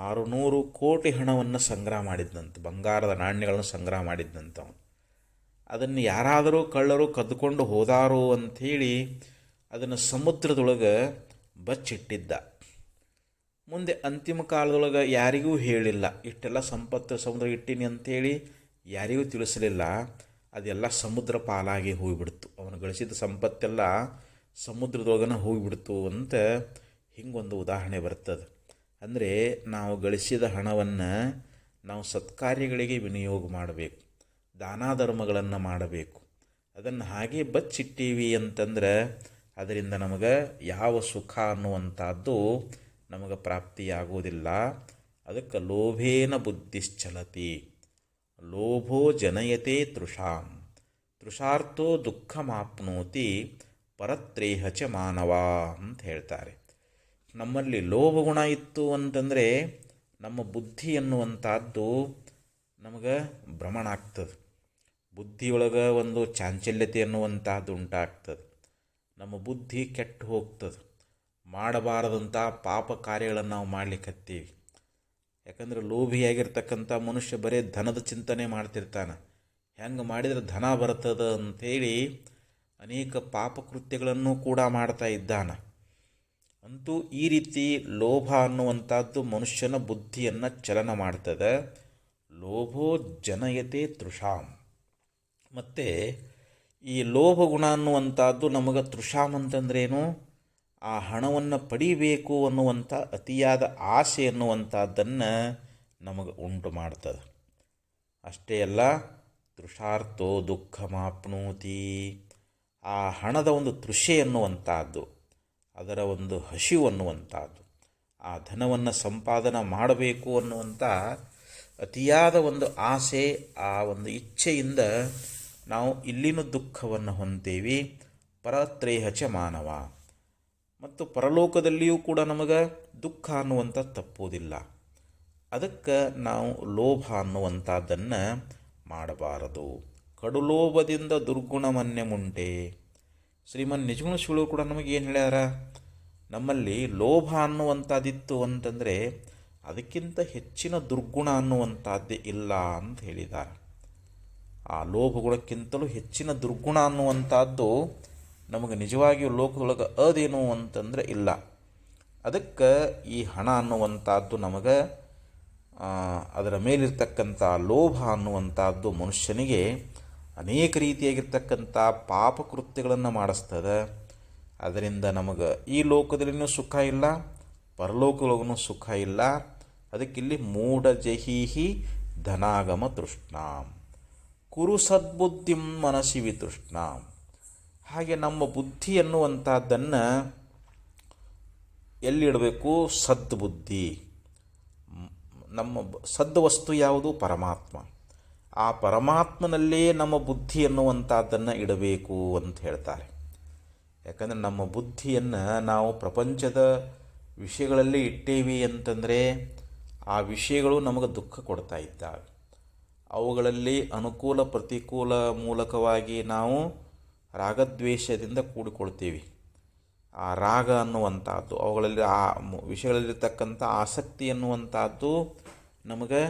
600 ಕೋಟಿ ಹಣವನ್ನು ಸಂಗ್ರಹ ಮಾಡಿದ್ದಂತೆ, ಬಂಗಾರದ ನಾಣ್ಯಗಳನ್ನು ಸಂಗ್ರಹ ಮಾಡಿದ್ದಂತೆ. ಅವನು ಅದನ್ನು ಯಾರಾದರೂ ಕಳ್ಳರು ಕದ್ದುಕೊಂಡು ಹೋದಾರೋ ಅಂಥೇಳಿ ಅದನ್ನು ಸಮುದ್ರದೊಳಗೆ ಬಚ್ಚಿಟ್ಟಿದ್ದ. ಮುಂದೆ ಅಂತಿಮ ಕಾಲದೊಳಗೆ ಯಾರಿಗೂ ಹೇಳಿಲ್ಲ, ಇಷ್ಟೆಲ್ಲ ಸಂಪತ್ತು ಸಮುದ್ರ ಇಟ್ಟೀನಿ ಅಂಥೇಳಿ ಯಾರಿಗೂ ತಿಳಿಸಲಿಲ್ಲ. ಅದೆಲ್ಲ ಸಮುದ್ರ ಪಾಲಾಗಿ ಹೋಗಿಬಿಡ್ತು, ಅವನು ಗಳಿಸಿದ ಸಂಪತ್ತೆಲ್ಲ ಸಮುದ್ರದೊಳಗನ ಹೋಗಿಬಿಡ್ತು ಅಂತ ಹಿಂಗೊಂದು ಉದಾಹರಣೆ ಬರ್ತದೆ. ಅಂದರೆ ನಾವು ಗಳಿಸಿದ ಹಣವನ್ನು ನಾವು ಸತ್ಕಾರ್ಯಗಳಿಗೆ ವಿನಿಯೋಗ ಮಾಡಬೇಕು, ದಾನ ಧರ್ಮಗಳನ್ನು ಮಾಡಬೇಕು. ಅದನ್ನು ಹಾಗೆ ಬಚ್ಚಿಟ್ಟೀವಿ ಅಂತಂದ್ರೆ ಅದರಿಂದ ನಮಗೆ ಯಾವ ಸುಖ ಅನ್ನುವಂಥದ್ದು ನಮಗೆ ಪ್ರಾಪ್ತಿಯಾಗುವುದಿಲ್ಲ. ಅದಕ್ಕೆ ಲೋಭೇನ ಬುದ್ಧಿಶ್ಚಲತಿ, ಲೋಭೋ ಜನಯತೆ ತೃಷಾಂ, ತೃಷಾರ್ಥೋ ದುಃಖಮಾಪ್ನೋತಿ ಪರತ್ರೇಹ ಚ ಮಾನವ ಅಂತ ಹೇಳ್ತಾರೆ. ನಮ್ಮಲ್ಲಿ ಲೋಭಗುಣ ಇತ್ತು ಅಂತಂದರೆ ನಮ್ಮ ಬುದ್ಧಿ ಎನ್ನುವಂಥದ್ದು ನಮಗೆ ಭ್ರಮಣ ಆಗ್ತದೆ, ಬುದ್ಧಿಯೊಳಗೆ ಒಂದು ಚಾಂಚಲ್ಯತೆ ಅನ್ನುವಂಥದ್ದು ಉಂಟಾಗ್ತದೆ, ನಮ್ಮ ಬುದ್ಧಿ ಕೆಟ್ಟು ಹೋಗ್ತದೆ, ಮಾಡಬಾರದಂಥ ಪಾಪ ಕಾರ್ಯಗಳನ್ನು ನಾವು ಮಾಡಲಿಕ್ಕತ್ತೀವಿ. ಯಾಕಂದರೆ ಲೋಭಿಯಾಗಿರ್ತಕ್ಕಂಥ ಮನುಷ್ಯ ಬರೀ ಧನದ ಚಿಂತನೆ ಮಾಡ್ತಿರ್ತಾನೆ, ಹೆಂಗೆ ಮಾಡಿದರೆ ಧನ ಬರ್ತದೆ ಅಂಥೇಳಿ ಅನೇಕ ಪಾಪಕೃತ್ಯಗಳನ್ನು ಕೂಡ ಮಾಡ್ತಾ ಇದ್ದಾನೆ. ಅಂತೂ ಈ ರೀತಿ ಲೋಭ ಅನ್ನುವಂಥದ್ದು ಮನುಷ್ಯನ ಬುದ್ಧಿಯನ್ನು ಚಲನ ಮಾಡ್ತದೆ. ಲೋಭೋ ಜನಯತೆ ತೃಷಾಂ. ಮತ್ತು ಈ ಲೋಭ ಗುಣ ಅನ್ನುವಂಥದ್ದು ನಮಗೆ ತೃಷಾಮ್ ಅಂತಂದ್ರೇನು, ಆ ಹಣವನ್ನು ಪಡಿಬೇಕು ಅನ್ನುವಂಥ ಅತಿಯಾದ ಆಸೆ ಅನ್ನುವಂಥದ್ದನ್ನು ನಮಗೆ ಉಂಟು ಮಾಡ್ತದೆ. ಅಷ್ಟೇ ಅಲ್ಲ, ತೃಷಾರ್ಥೋ ದುಃಖಮಾಪ್ನೋತಿ, ಆ ಹಣದ ಒಂದು ತೃಷೆ ಅನ್ನುವಂಥದ್ದು, ಅದರ ಒಂದು ಹಸಿವು ಅನ್ನುವಂಥದ್ದು ಆ ಧನವನ್ನು ಸಂಪಾದನೆ ಮಾಡಬೇಕು ಅನ್ನುವಂಥ ಅತಿಯಾದ ಒಂದು ಆಸೆ, ಆ ಒಂದು ಇಚ್ಛೆಯಿಂದ ನಾವು ಇಲ್ಲಿನ ದುಃಖವನ್ನು ಹೊಂದೇವಿ. ಪರತ್ರೇಹಚ ಮಾನವ, ಮತ್ತು ಪರಲೋಕದಲ್ಲಿಯೂ ಕೂಡ ನಮಗೆ ದುಃಖ ಅನ್ನುವಂಥ ತಪ್ಪುವುದಿಲ್ಲ. ಅದಕ್ಕೆ ನಾವು ಲೋಭ ಅನ್ನುವಂಥದ್ದನ್ನು ಮಾಡಬಾರದು. ಕಡುಲೋಭದಿಂದ ದುರ್ಗುಣಮನ್ಯ ಮುಂಟೆ. ಶ್ರೀಮನ್ ನಿಜಗುಣ ಶಿವಳು ಕೂಡ ನಮಗೆ ಏನು ಹೇಳ್ಯಾರ, ನಮ್ಮಲ್ಲಿ ಲೋಭ ಅನ್ನುವಂಥದ್ದಿತ್ತು ಅಂತಂದರೆ ಅದಕ್ಕಿಂತ ಹೆಚ್ಚಿನ ದುರ್ಗುಣ ಅನ್ನುವಂಥದ್ದೇ ಇಲ್ಲ ಅಂತ ಹೇಳಿದ್ದಾರೆ. ಆ ಲೋಭ ಗುಣಕ್ಕಿಂತಲೂ ಹೆಚ್ಚಿನ ದುರ್ಗುಣ ಅನ್ನುವಂಥದ್ದು ನಮಗೆ ನಿಜವಾಗಿಯೂ ಲೋಕದೊಳಗೆ ಅದೇನು ಅಂತಂದರೆ ಇಲ್ಲ. ಅದಕ್ಕೆ ಈ ಹಣ ಅನ್ನುವಂಥದ್ದು ನಮಗೆ ಅದರ ಮೇಲಿರ್ತಕ್ಕಂಥ ಲೋಭ ಅನ್ನುವಂಥದ್ದು ಮನುಷ್ಯನಿಗೆ ಅನೇಕ ರೀತಿಯಾಗಿರ್ತಕ್ಕಂಥ ಪಾಪಕೃತ್ಯಗಳನ್ನು ಮಾಡಿಸ್ತದೆ. ಅದರಿಂದ ನಮಗೆ ಈ ಲೋಕದಲ್ಲಿನೂ ಸುಖ ಇಲ್ಲ, ಪರಲೋಕದೊಳಗೂ ಸುಖ ಇಲ್ಲ. ಅದಕ್ಕಿಲ್ಲಿ ಮೂಢ ಜಹೀಹಿ ಧನಾಗಮ ತೃಷ್ಣಾಂ ಕುರು ಸದ್ಬುದ್ಧಿಂ ಮನಸಿ ವಿತೃಷ್ಣಾಂ. ಹಾಗೆ ನಮ್ಮ ಬುದ್ಧಿ ಎನ್ನುವಂಥದ್ದನ್ನು ಎಲ್ಲಿಡಬೇಕು? ಸದ್ಬುದ್ಧಿ. ನಮ್ಮ ಸದ್ ವಸ್ತು ಯಾವುದು? ಪರಮಾತ್ಮ. ಆ ಪರಮಾತ್ಮನಲ್ಲೇ ನಮ್ಮ ಬುದ್ಧಿ ಎನ್ನುವಂಥದ್ದನ್ನು ಇಡಬೇಕು ಅಂತ ಹೇಳ್ತಾರೆ. ಯಾಕಂದರೆ ನಮ್ಮ ಬುದ್ಧಿಯನ್ನು ನಾವು ಪ್ರಪಂಚದ ವಿಷಯಗಳಲ್ಲಿ ಇಟ್ಟೇವಿ ಅಂತಂದರೆ ಆ ವಿಷಯಗಳು ನಮಗೆ ದುಃಖ ಕೊಡ್ತಾ ಇದ್ದಾವೆ. ಅವುಗಳಲ್ಲಿ ಅನುಕೂಲ ಪ್ರತಿಕೂಲ ಮೂಲಕವಾಗಿ ನಾವು ರಾಗದ್ವೇಷದಿಂದ ಕೂಡಿಕೊಳ್ತೀವಿ. ಆ ರಾಗ ಅನ್ನುವಂಥದ್ದು, ಅವುಗಳಲ್ಲಿ ಆ ವಿಷಯಗಳಲ್ಲಿರ್ತಕ್ಕಂಥ ಆಸಕ್ತಿ ಎನ್ನುವಂಥದ್ದು ನಮಗೆ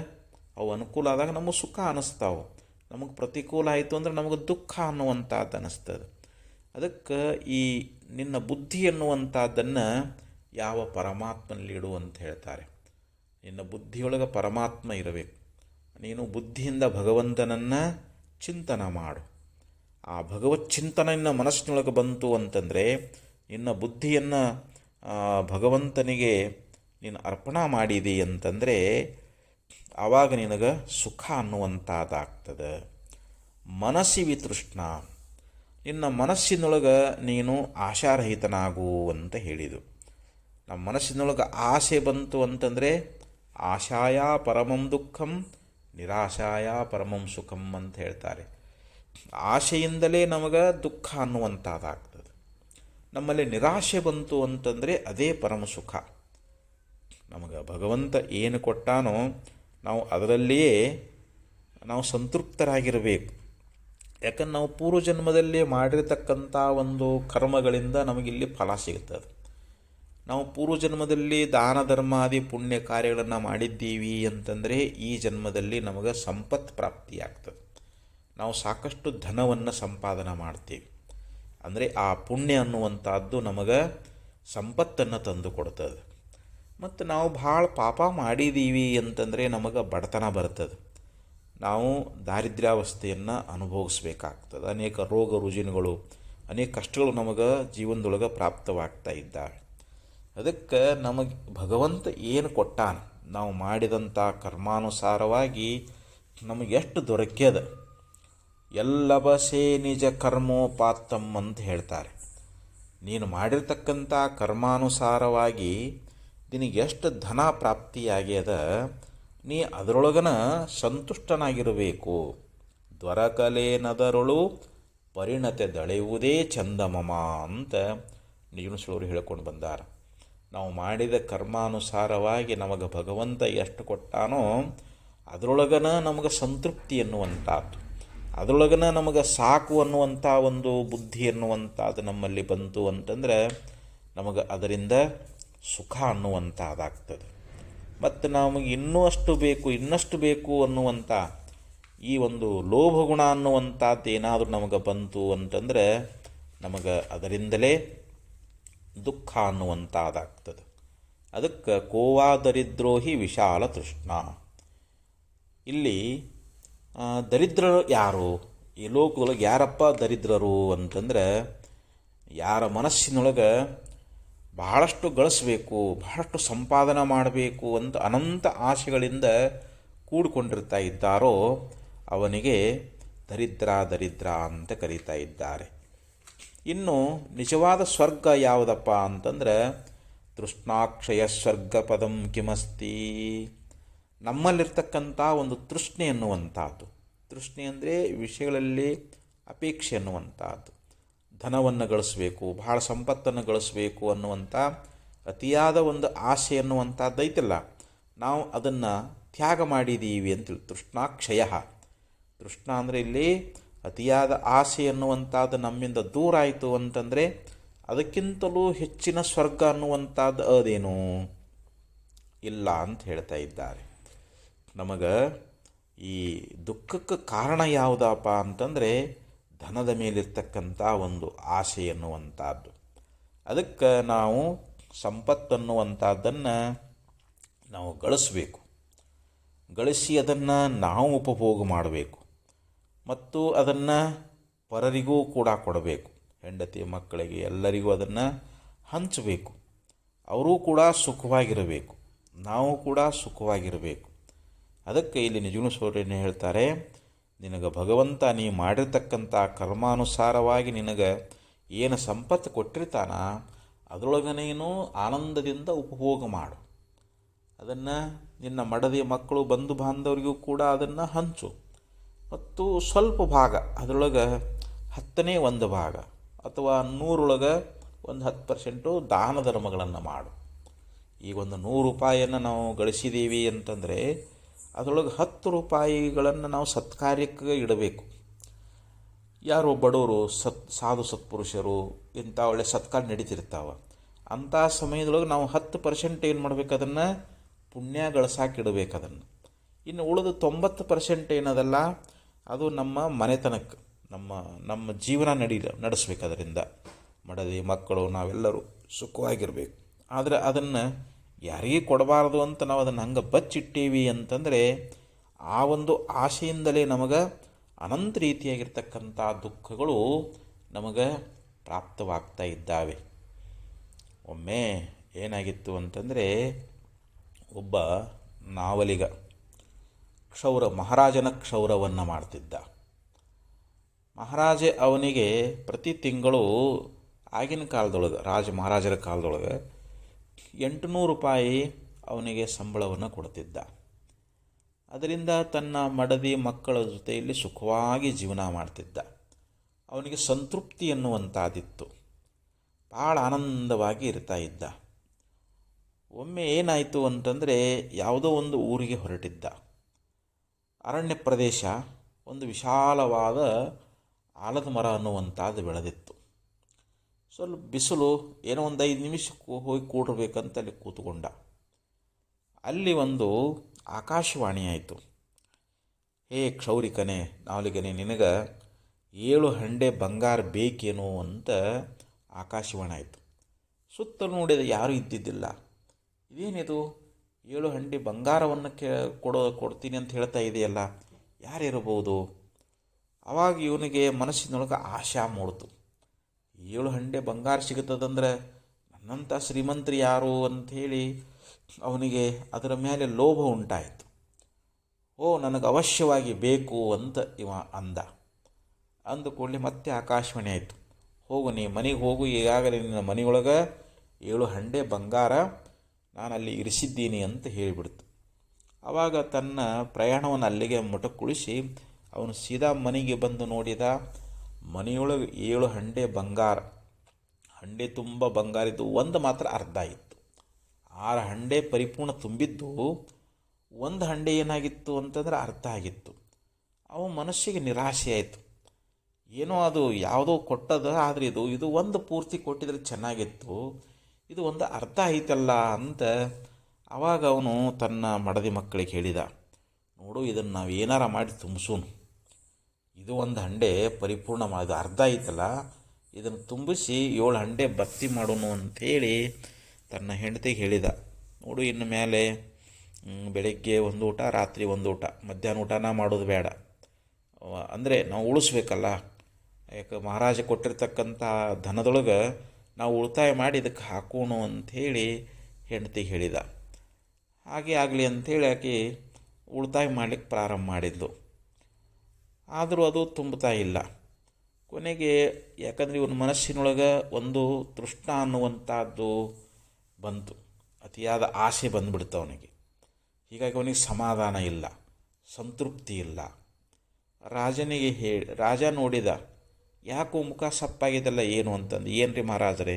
ಅವು ಅನುಕೂಲ ಆದಾಗ ನಮಗೆ ಸುಖ ಅನ್ನಿಸ್ತಾವೆ. ನಮಗೆ ಪ್ರತಿಕೂಲ ಆಯಿತು ಅಂದರೆ ನಮಗೆ ದುಃಖ ಅನ್ನುವಂಥದ್ದು ಅನ್ನಿಸ್ತದೆ. ಅದಕ್ಕೆ ಈ ನಿನ್ನ ಬುದ್ಧಿ ಎನ್ನುವಂಥದ್ದನ್ನು ಯಾವ ಪರಮಾತ್ಮನಲ್ಲಿ ಇಡು ಅಂತ ಹೇಳ್ತಾರೆ. ನಿನ್ನ ಬುದ್ಧಿಯೊಳಗೆ ಪರಮಾತ್ಮ ಇರಬೇಕು. ನೀನು ಬುದ್ಧಿಯಿಂದ ಭಗವಂತನನ್ನು ಚಿಂತನ ಮಾಡು. ಆ ಭಗವತ್ ಚಿಂತನ ನಿನ್ನ ಮನಸ್ಸಿನೊಳಗೆ ಬಂತು ಅಂತಂದರೆ, ನಿನ್ನ ಬುದ್ಧಿಯನ್ನು ಭಗವಂತನಿಗೆ ನೀನು ಅರ್ಪಣೆ ಮಾಡಿದಿ ಅಂತಂದರೆ ಆವಾಗ ನಿನಗೆ ಸುಖ ಅನ್ನುವಂಥದ್ದಾಗ್ತದೆ. ಮನಸ್ಸಿ ವಿತೃಷ್ಣ, ನಿನ್ನ ಮನಸ್ಸಿನೊಳಗೆ ನೀನು ಆಶಾರಹಿತನಾಗು ಅಂತ ಹೇಳಿದು. ನಮ್ಮ ಮನಸ್ಸಿನೊಳಗೆ ಆಸೆ ಬಂತು ಅಂತಂದರೆ ಆಶಾಯ ಪರಮಂ ದುಃಖಂ ನಿರಾಶಾಯ ಪರಮಂ ಸುಖಂ ಅಂತ ಹೇಳ್ತಾರೆ. ಆಶೆಯಿಂದಲೇ ನಮಗೆ ದುಃಖ ಅನ್ನುವಂಥದ್ದಾಗ್ತದೆ. ನಮ್ಮಲ್ಲಿ ನಿರಾಶೆ ಬಂತು ಅಂತಂದರೆ ಅದೇ ಪರಮ ಸುಖ. ನಮಗೆ ಭಗವಂತ ಏನು ಕೊಟ್ಟಾನೋ ನಾವು ಅದರಲ್ಲಿಯೇ ನಾವು ಸಂತೃಪ್ತರಾಗಿರಬೇಕು. ಯಾಕಂದ್ರೆ ನಾವು ಪೂರ್ವಜನ್ಮದಲ್ಲಿ ಮಾಡಿರತಕ್ಕಂಥ ಒಂದು ಕರ್ಮಗಳಿಂದ ನಮಗಿಲ್ಲಿ ಫಲ ಸಿಗ್ತದೆ. ನಾವು ಪೂರ್ವಜನ್ಮದಲ್ಲಿ ದಾನ ಧರ್ಮಾದಿ ಪುಣ್ಯ ಕಾರ್ಯಗಳನ್ನು ಮಾಡಿದ್ದೀವಿ ಅಂತಂದರೆ ಈ ಜನ್ಮದಲ್ಲಿ ನಮಗೆ ಸಂಪತ್ತು ಪ್ರಾಪ್ತಿಯಾಗ್ತದೆ. ನಾವು ಸಾಕಷ್ಟು ಧನವನ್ನು ಸಂಪಾದನೆ ಮಾಡ್ತೀವಿ. ಅಂದರೆ ಆ ಪುಣ್ಯ ಅನ್ನುವಂಥದ್ದು ನಮಗೆ ಸಂಪತ್ತನ್ನು ತಂದು ಕೊಡ್ತದೆ. ಮತ್ತು ನಾವು ಭಾಳ ಪಾಪ ಮಾಡಿದ್ದೀವಿ ಅಂತಂದರೆ ನಮಗೆ ಬಡತನ ಬರ್ತದೆ. ನಾವು ದಾರಿದ್ರ್ಯಾವಸ್ಥೆಯನ್ನು ಅನುಭವಿಸ್ಬೇಕಾಗ್ತದೆ. ಅನೇಕ ರೋಗ ರುಜಿನಗಳು, ಅನೇಕ ಕಷ್ಟಗಳು ನಮಗೆ ಜೀವನದೊಳಗೆ ಪ್ರಾಪ್ತವಾಗ್ತಾ ಇದ್ದಾವೆ. ಅದಕ್ಕೆ ನಮಗೆ ಭಗವಂತ ಏನು ಕೊಟ್ಟಾನ, ನಾವು ಮಾಡಿದಂಥ ಕರ್ಮಾನುಸಾರವಾಗಿ ನಮಗೆ ಎಷ್ಟು ದೊರಕ್ಯದ. ಎಲ್ಲಬಸೆ ನಿಜ ಕರ್ಮೋಪಾತ್ತಂ ಅಂತ ಹೇಳ್ತಾರೆ. ನೀನು ಮಾಡಿರ್ತಕ್ಕಂಥ ಕರ್ಮಾನುಸಾರವಾಗಿ ನಿನಗೆ ಎಷ್ಟು ಧನ ಪ್ರಾಪ್ತಿಯಾಗ್ಯದ, ನೀ ಅದರೊಳಗನ ಸಂತುಷ್ಟನಾಗಿರಬೇಕು. ದ್ವರಕಲೇನದರೊಳು ಪರಿಣತೆ ದಳೆಯುವುದೇ ಚಂದಮಮ ಅಂತ ನಿಜಗುಣೇಶ್ವರರು ಹೇಳ್ಕೊಂಡು ಬಂದಾರ. ನಾವು ಮಾಡಿದ ಕರ್ಮಾನುಸಾರವಾಗಿ ನಮಗೆ ಭಗವಂತ ಎಷ್ಟು ಕೊಟ್ಟಾನೋ ಅದರೊಳಗನ ನಮಗೆ ಸಂತೃಪ್ತಿ ಎನ್ನುವಂಥದ್ದು, ಅದರೊಳಗನ ನಮಗೆ ಸಾಕು ಅನ್ನುವಂಥ ಒಂದು ಬುದ್ಧಿ ಎನ್ನುವಂಥದ್ದು ನಮ್ಮಲ್ಲಿ ಬಂತು ಅಂತಂದರೆ ನಮಗೆ ಅದರಿಂದ ಸುಖ ಅನ್ನುವಂಥದ್ದಾಗ್ತದೆ. ಮತ್ತು ನಮಗೆ ಇನ್ನಷ್ಟು ಬೇಕು ಅನ್ನುವಂಥ ಈ ಒಂದು ಲೋಭಗುಣ ಅನ್ನುವಂಥದ್ದು ಏನಾದರೂ ನಮಗೆ ಬಂತು ಅಂತಂದರೆ ನಮಗೆ ಅದರಿಂದಲೇ ದುಃಖ ಅನ್ನುವಂಥದ್ದಾಗ್ತದೆ. ಅದಕ್ಕೆ ಕೋವಾ ದರಿದ್ರೋಹಿ ವಿಶಾಲ ತೃಷ್ಣ. ಇಲ್ಲಿ ದರಿದ್ರರು ಯಾರು? ಈ ಲೋಕದೊಳಗೆ ಯಾರಪ್ಪ ದರಿದ್ರರು ಅಂತಂದರೆ, ಯಾರ ಮನಸ್ಸಿನೊಳಗೆ ಬಹಳಷ್ಟು ಗಳಿಸ್ಬೇಕು, ಬಹಳಷ್ಟು ಸಂಪಾದನೆ ಮಾಡಬೇಕು ಅಂತ ಅನಂತ ಆಶೆಗಳಿಂದ ಕೂಡಿಕೊಂಡಿರ್ತಾ ಇದ್ದಾರೋ ಅವನಿಗೆ ದರಿದ್ರ ಅಂತ ಕರೀತಾ ಇದ್ದಾರೆ. ಇನ್ನು ನಿಜವಾದ ಸ್ವರ್ಗ ಯಾವುದಪ್ಪ ಅಂತಂದರೆ ತೃಷ್ಣಾಕ್ಷಯ ಸ್ವರ್ಗಪದಂ ಕಿಮಸ್ತಿ. ನಮ್ಮಲ್ಲಿರ್ತಕ್ಕಂಥ ಒಂದು ತೃಷ್ಣೆ ಎನ್ನುವಂಥದ್ದು, ತೃಷ್ಣೆ ಅಂದರೆ ವಿಷಯಗಳಲ್ಲಿ ಅಪೇಕ್ಷೆ ಅನ್ನುವಂಥದ್ದು, ಧನವನ್ನು ಗಳಿಸಬೇಕು, ಬಹಳ ಸಂಪತ್ತನ್ನು ಗಳಿಸಬೇಕು ಅನ್ನುವಂಥ ಅತಿಯಾದ ಒಂದು ಆಸೆ ಅನ್ನುವಂಥದ್ದು ಐತಲ್ಲ, ನಾವು ಅದನ್ನು ತ್ಯಾಗ ಮಾಡಿದ್ದೀವಿ ಅಂತೇಳಿ ತೃಷ್ಣಾಕ್ಷಯ. ತೃಷ್ಣ ಅಂದರೆ ಇಲ್ಲಿ ಅತಿಯಾದ ಆಸೆ ಅನ್ನುವಂಥದ್ದು ನಮ್ಮಿಂದ ದೂರ ಆಯಿತು ಅಂತಂದರೆ ಅದಕ್ಕಿಂತಲೂ ಹೆಚ್ಚಿನ ಸ್ವರ್ಗ ಅನ್ನುವಂಥದ್ದು ಅದೇನು ಇಲ್ಲ ಅಂತ ಹೇಳ್ತಾ ಇದ್ದಾರೆ. ನಮಗೆ ಈ ದುಃಖಕ್ಕೆ ಕಾರಣ ಯಾವುದಪ್ಪ ಅಂತಂದರೆ ಧನದ ಮೇಲಿರ್ತಕ್ಕಂಥ ಒಂದು ಆಸೆ ಎನ್ನುವಂಥದ್ದು. ಅದಕ್ಕೆ ನಾವು ಸಂಪತ್ತನ್ನುವಂಥದ್ದನ್ನು ನಾವು ಗಳಿಸಬೇಕು, ಗಳಿಸಿ ಅದನ್ನು ನಾವು ಉಪಭೋಗ ಮಾಡಬೇಕು ಮತ್ತು ಅದನ್ನು ಪರರಿಗೂ ಕೂಡ ಕೊಡಬೇಕು. ಹೆಂಡತಿ ಮಕ್ಕಳಿಗೆ ಎಲ್ಲರಿಗೂ ಅದನ್ನು ಹಂಚಬೇಕು, ಅವರೂ ಕೂಡ ಸುಖವಾಗಿರಬೇಕು, ನಾವು ಕೂಡ ಸುಖವಾಗಿರಬೇಕು. ಅದಕ್ಕೆ ಇಲ್ಲಿ ನಿಜಗುಣೇಶ್ವರರು ಏನು ಹೇಳ್ತಾರೆ, ನಿನಗೆ ಭಗವಂತ ನೀ ಮಾಡಿರ್ತಕ್ಕಂಥ ಕರ್ಮಾನುಸಾರವಾಗಿ ನಿನಗೆ ಏನು ಸಂಪತ್ತು ಕೊಟ್ಟಿರ್ತಾನ ಅದರೊಳಗೆ ನೀನು ಆನಂದದಿಂದ ಉಪಭೋಗ ಮಾಡು. ಅದನ್ನು ನಿನ್ನ ಮಡದಿ ಮಕ್ಕಳು ಬಂಧು ಬಾಂಧವರಿಗೂ ಕೂಡ ಅದನ್ನು ಹಂಚು ಮತ್ತು ಸ್ವಲ್ಪ ಭಾಗ ಅದರೊಳಗೆ 10ನೇ 1 ಭಾಗ ಅಥವಾ 100ರೊಳಗೆ ಒಂದು 10% ದಾನ ಧರ್ಮಗಳನ್ನು ಮಾಡು. ಈಗ ಒಂದು 100 ರೂಪಾಯಿಯನ್ನು ನಾವು ಗಳಿಸಿದ್ದೀವಿ ಅಂತಂದರೆ ಅದರೊಳಗೆ 10 ರೂಪಾಯಿಗಳನ್ನು ನಾವು ಸತ್ಕಾರ್ಯಕ್ಕೆ ಇಡಬೇಕು. ಯಾರೋ ಬಡವರು ಸಾಧು ಸತ್ಪುರುಷರು ಇಂಥ ಒಳ್ಳೆ ಸತ್ಕಾರ್ಯ ನಡೀತಿರ್ತಾವೆ, ಅಂಥ ಸಮಯದೊಳಗೆ ನಾವು 10% ಏನು ಮಾಡ್ಬೇಕು, ಅದನ್ನು ಪುಣ್ಯ ಗಳಿಸಾಕೆ ಇಡಬೇಕು. ಅದನ್ನು ಇನ್ನು ಉಳಿದು 90% ಏನದಲ್ಲ ಅದು ನಮ್ಮ ಮನೆತನಕ್ಕೆ, ನಮ್ಮ ಜೀವನ ನಡೆಸ್ಬೇಕು. ಅದರಿಂದ ಮಡದಿ ಮಕ್ಕಳು ನಾವೆಲ್ಲರೂ ಸುಖವಾಗಿರಬೇಕು. ಆದರೆ ಅದನ್ನು ಯಾರಿಗೂ ಕೊಡಬಾರ್ದು ಅಂತ ನಾವು ಅದನ್ನು ಹಂಗೆ ಬಚ್ಚಿಟ್ಟೀವಿ ಅಂತಂದರೆ ಆ ಒಂದು ಆಸೆಯಿಂದಲೇ ನಮಗೆ ಅನಂತ ರೀತಿಯಾಗಿರ್ತಕ್ಕಂಥ ದುಃಖಗಳು ನಮಗೆ ಪ್ರಾಪ್ತವಾಗ್ತಾ ಇದ್ದಾವೆ. ಒಮ್ಮೆ ಏನಾಗಿತ್ತು ಅಂತಂದರೆ ಒಬ್ಬ ನಾವಲಿಗ ಮಹಾರಾಜನ ಕ್ಷೌರವನ್ನು ಮಾಡ್ತಿದ್ದ. ಮಹಾರಾಜ ಅವನಿಗೆ ಪ್ರತಿ ತಿಂಗಳು ಆಗಿನ ಕಾಲದೊಳಗೆ ಮಹಾರಾಜರ ಕಾಲದೊಳಗೆ 800 ರೂಪಾಯಿ ಅವನಿಗೆ ಸಂಬಳವನ್ನು ಕೊಡ್ತಿದ್ದ. ಅದರಿಂದ ತನ್ನ ಮಡದಿ ಮಕ್ಕಳ ಜೊತೆಯಲ್ಲಿ ಸುಖವಾಗಿ ಜೀವನ ಮಾಡ್ತಿದ್ದ. ಅವನಿಗೆ ಸಂತೃಪ್ತಿ ಎನ್ನುವಂಥದ್ದಿತ್ತು, ಭಾಳ ಆನಂದವಾಗಿ ಇರ್ತಾ ಇದ್ದ. ಒಮ್ಮೆ ಏನಾಯಿತು ಅಂತಂದರೆ ಯಾವುದೋ ಒಂದು ಊರಿಗೆ ಹೊರಟಿದ್ದ. ಅರಣ್ಯ ಪ್ರದೇಶ, ಒಂದು ವಿಶಾಲವಾದ ಆಲದ ಮರ ಅನ್ನುವಂಥದ್ದು ಬೆಳೆದಿತ್ತು. ಸ್ವಲ್ಪ ಬಿಸಿಲು, ಏನೋ ಒಂದು 5 ನಿಮಿಷಕ್ಕೂ ಹೋಗಿ ಕೂಡಿರ್ಬೇಕಂತ ಅಲ್ಲಿ ಕೂತ್ಕೊಂಡ. ಅಲ್ಲಿ ಒಂದು ಆಕಾಶವಾಣಿ ಆಯಿತು. ಹೇ ಕ್ಷೌರಿಕನೇ, ನಾವಲಿಗನೇ, ನಿನಗೆ 7 ಹಂಡೆ ಬಂಗಾರ ಬೇಕೇನೋ ಅಂತ ಆಕಾಶವಾಣಿ ಆಯಿತು. ಸುತ್ತ ನೋಡಿದ ಯಾರೂ ಇದ್ದಿದ್ದಿಲ್ಲ. ಇದೇನಿದು 7 ಹಂಡೆ ಬಂಗಾರವನ್ನು ಕೊಡ್ತೀನಿ ಅಂತ ಹೇಳ್ತಾ ಇದೆಯಲ್ಲ, ಯಾರಿರಬಹುದು? ಆವಾಗ ಇವನಿಗೆ ಮನಸ್ಸಿನೊಳಗೆ ಆಶಾ ಮೂಡ್ತು. 7 ಹಂಡೆ ಬಂಗಾರ ಸಿಗುತ್ತದಂದ್ರೆ ನನ್ನಂಥ ಶ್ರೀಮಂತರು ಯಾರು ಅಂಥೇಳಿ ಅವನಿಗೆ ಅದರ ಮೇಲೆ ಲೋಭ ಉಂಟಾಯಿತು. ನನಗೆ ಅವಶ್ಯವಾಗಿ ಬೇಕು ಅಂತ ಇವ ಅಂದುಕೊಳ್ಳಿ ಮತ್ತೆ ಆಕಾಶವಾಣಿ ಆಯಿತು. ಹೋಗು, ನೀ ಮನೆಗೆ ಹೋಗು, ಈಗಾಗಲೇ ನಿನ್ನ ಮನೆಯೊಳಗೆ 7 ಹಂಡೆ ಬಂಗಾರ ನಾನು ಅಲ್ಲಿ ಇರಿಸಿದ್ದೀನಿ ಅಂತ ಹೇಳಿಬಿಡ್ತು. ಆವಾಗ ತನ್ನ ಪ್ರಯಾಣವನ್ನು ಅಲ್ಲಿಗೆ ಮೊಟಕುಳಿಸಿ ಅವನು ಸೀದಾ ಮನೆಗೆ ಬಂದು ನೋಡಿದ. ಮನೆಯೊಳಗೆ 7 ಹಂಡೆ ಬಂಗಾರ, ಹಂಡೆ ತುಂಬ ಬಂಗಾರಿದ್ದು, ಒಂದು ಮಾತ್ರ ಅರ್ಧ ಇತ್ತು. 6 ಹಂಡೆ ಪರಿಪೂರ್ಣ ತುಂಬಿದ್ದು, ಒಂದು ಹಂಡೆ ಏನಾಗಿತ್ತು ಅಂತಂದ್ರೆ ಅರ್ಧ ಆಗಿತ್ತು. ಅವನ ಮನಸ್ಸಿಗೆ ನಿರಾಶೆ ಆಯಿತು. ಏನೋ ಅದು ಯಾವುದೋ ಕೊಟ್ಟದ, ಆದರೆ ಇದು ಒಂದು ಪೂರ್ತಿ ಕೊಟ್ಟಿದ್ರೆ ಚೆನ್ನಾಗಿತ್ತು, ಇದು ಒಂದು ಅರ್ಧ ಐತಲ್ಲ ಅಂತ. ಆವಾಗ ಅವನು ತನ್ನ ಮಡದಿ ಮಕ್ಕಳಿಗೆ ಹೇಳಿದ, ನೋಡು, ಇದನ್ನು ನಾವು ಏನಾರ ಮಾಡಿ ತುಂಬಿಸೋನು, ಇದು ಒಂದು ಹಂಡೆ ಪರಿಪೂರ್ಣ ಇದು ಅರ್ಧ ಐತಲ್ಲ, ಇದನ್ನು ತುಂಬಿಸಿ 7 ಹಂಡೆ ಭರ್ತಿ ಮಾಡೋನು ಅಂಥೇಳಿ ತನ್ನ ಹೆಂಡತಿಗೆ ಹೇಳಿದ. ನೋಡು, ಇನ್ನು ಮೇಲೆ ಬೆಳಗ್ಗೆ ಒಂದು ಊಟ, ರಾತ್ರಿ ಒಂದು ಊಟ, ಮಧ್ಯಾಹ್ನ ಊಟನ ಮಾಡೋದು ಬೇಡ. ಅಂದರೆ ನಾವು ಉಳಿಸ್ಬೇಕಲ್ಲ, ಯಾಕೆ ಮಹಾರಾಜ ಕೊಟ್ಟಿರ್ತಕ್ಕಂಥ ಧನದೊಳಗೆ ನಾವು ಉಳಿತಾಯ ಮಾಡಿ ಇದಕ್ಕೆ ಹಾಕೋಣ ಅಂಥೇಳಿ ಹೆಂಡತಿಗೆ ಹೇಳಿದ. ಹಾಗೆ ಆಗಲಿ ಅಂಥೇಳಿ ಆಕೆ ಉಳಿತಾಯ ಮಾಡಲಿಕ್ಕೆ ಪ್ರಾರಂಭ ಮಾಡಿದ್ಲು. ಆದರೂ ಅದು ತುಂಬುತ್ತಾ ಇಲ್ಲ. ಕೊನೆಗೆ ಯಾಕಂದರೆ ಇವನ ಮನಸ್ಸಿನೊಳಗೆ ಒಂದು ತೃಷ್ಣ ಅನ್ನುವಂಥದ್ದು ಬಂತು, ಅತಿಯಾದ ಆಸೆ ಬಂದುಬಿಡ್ತು ಅವನಿಗೆ. ಹೀಗಾಗಿ ಅವನಿಗೆ ಸಮಾಧಾನ ಇಲ್ಲ, ಸಂತೃಪ್ತಿ ಇಲ್ಲ. ರಾಜ ನೋಡಿದ, ಯಾಕೋ ಮುಖ ಸಪ್ಪಾಗಿದೆಲ್ಲ ಏನು ಅಂತಂದು. ಏನು ರೀ ಮಹಾರಾಜರೇ,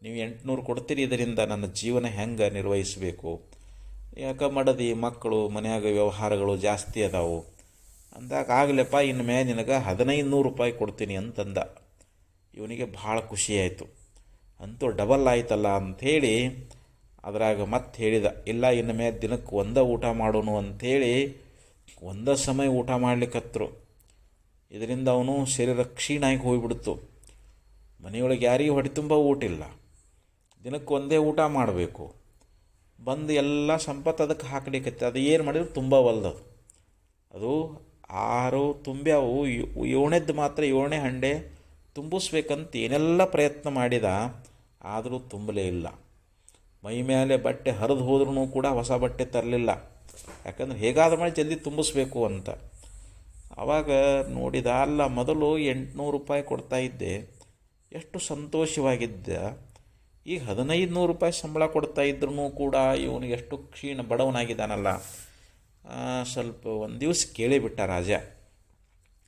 ನೀವು 800 ಕೊಡ್ತೀರಿ, ಇದರಿಂದ ನನ್ನ ಜೀವನ ಹೆಂಗೆ ನಿರ್ವಹಿಸಬೇಕು? ಯಾಕೆ ಮಡದಿ ಮಕ್ಕಳು ಮನ್ಯಾಗ ವ್ಯವಹಾರಗಳು ಜಾಸ್ತಿ ಅದಾವು ಅಂದಾಗ, ಆಗಲಪ್ಪ ಇನ್ನು ಮೇಲೆ ನಿನಗೆ 1500 ರೂಪಾಯಿ ಕೊಡ್ತೀನಿ ಅಂತಂದ. ಇವನಿಗೆ ಭಾಳ ಖುಷಿಯಾಯಿತು. ಅಂತೂ ಡಬಲ್ ಆಯ್ತಲ್ಲ ಅಂಥೇಳಿ ಅದ್ರಾಗ ಮತ್ತೆ ಹೇಳಿದ, ಇಲ್ಲ ಇನ್ನು ಮೇಲೆ ದಿನಕ್ಕೆ ಒಂದೇ ಊಟ ಮಾಡೋನು ಅಂಥೇಳಿ ಒಂದೇ ಸಮಯ ಊಟ ಮಾಡ್ಲಿಕ್ಕತ್ತರು. ಇದರಿಂದ ಅವನು ಶರೀರ ಕ್ಷೀಣಾಗಿ ಹೋಗಿಬಿಡ್ತು. ಮನೆಯೊಳಗೆ ಯಾರಿಗೂ ಹೊಟ್ಟೆ ತುಂಬ ಊಟ ಇಲ್ಲ, ದಿನಕ್ಕೆ ಒಂದೇ ಊಟ ಮಾಡಬೇಕು. ಬಂದು ಎಲ್ಲ ಸಂಪತ್ತು ಅದಕ್ಕೆ ಹಾಕಲಿಕ್ಕತ್ತೆ. ಅದು ಏನು ಮಾಡಿದ್ರು ತುಂಬವಲ್ದು. ಅದು 6 ತುಂಬ್ಯಾವು, 7ನೇದ್ದು ಮಾತ್ರ 7ನೇ ಹಂಡೆ ತುಂಬಿಸ್ಬೇಕಂತ ಏನೆಲ್ಲ ಪ್ರಯತ್ನ ಮಾಡಿದ, ಆದರೂ ತುಂಬಲೇ ಇಲ್ಲ. ಮೈ ಮೇಲೆ ಬಟ್ಟೆ ಹರಿದು ಹೋದ್ರೂ ಕೂಡ ಹೊಸ ಬಟ್ಟೆ ತರಲಿಲ್ಲ. ಯಾಕಂದ್ರೆ ಹೇಗಾದ್ರೂ ಮಾಡಿ ಜಲ್ದಿ ತುಂಬಿಸ್ಬೇಕು ಅಂತ. ಆವಾಗ ನೋಡಿದ, ಅಲ್ಲ ಮೊದಲು 800 ರೂಪಾಯಿ ಕೊಡ್ತಾ ಇದ್ದೆ, ಎಷ್ಟು ಸಂತೋಷವಾಗಿದ್ದ. ಈಗ 1500 ರೂಪಾಯಿ ಸಂಬಳ ಕೊಡ್ತಾ ಇದ್ರೂ ಕೂಡ ಇವನಿಗೆ ಎಷ್ಟು ಕ್ಷೀಣ ಬಡವನಾಗಿದ್ದಾನಲ್ಲ. ಸ್ವಲ್ಪ ಒಂದು ದಿವಸ ಕೇಳಿಬಿಟ್ಟ ರಾಜ,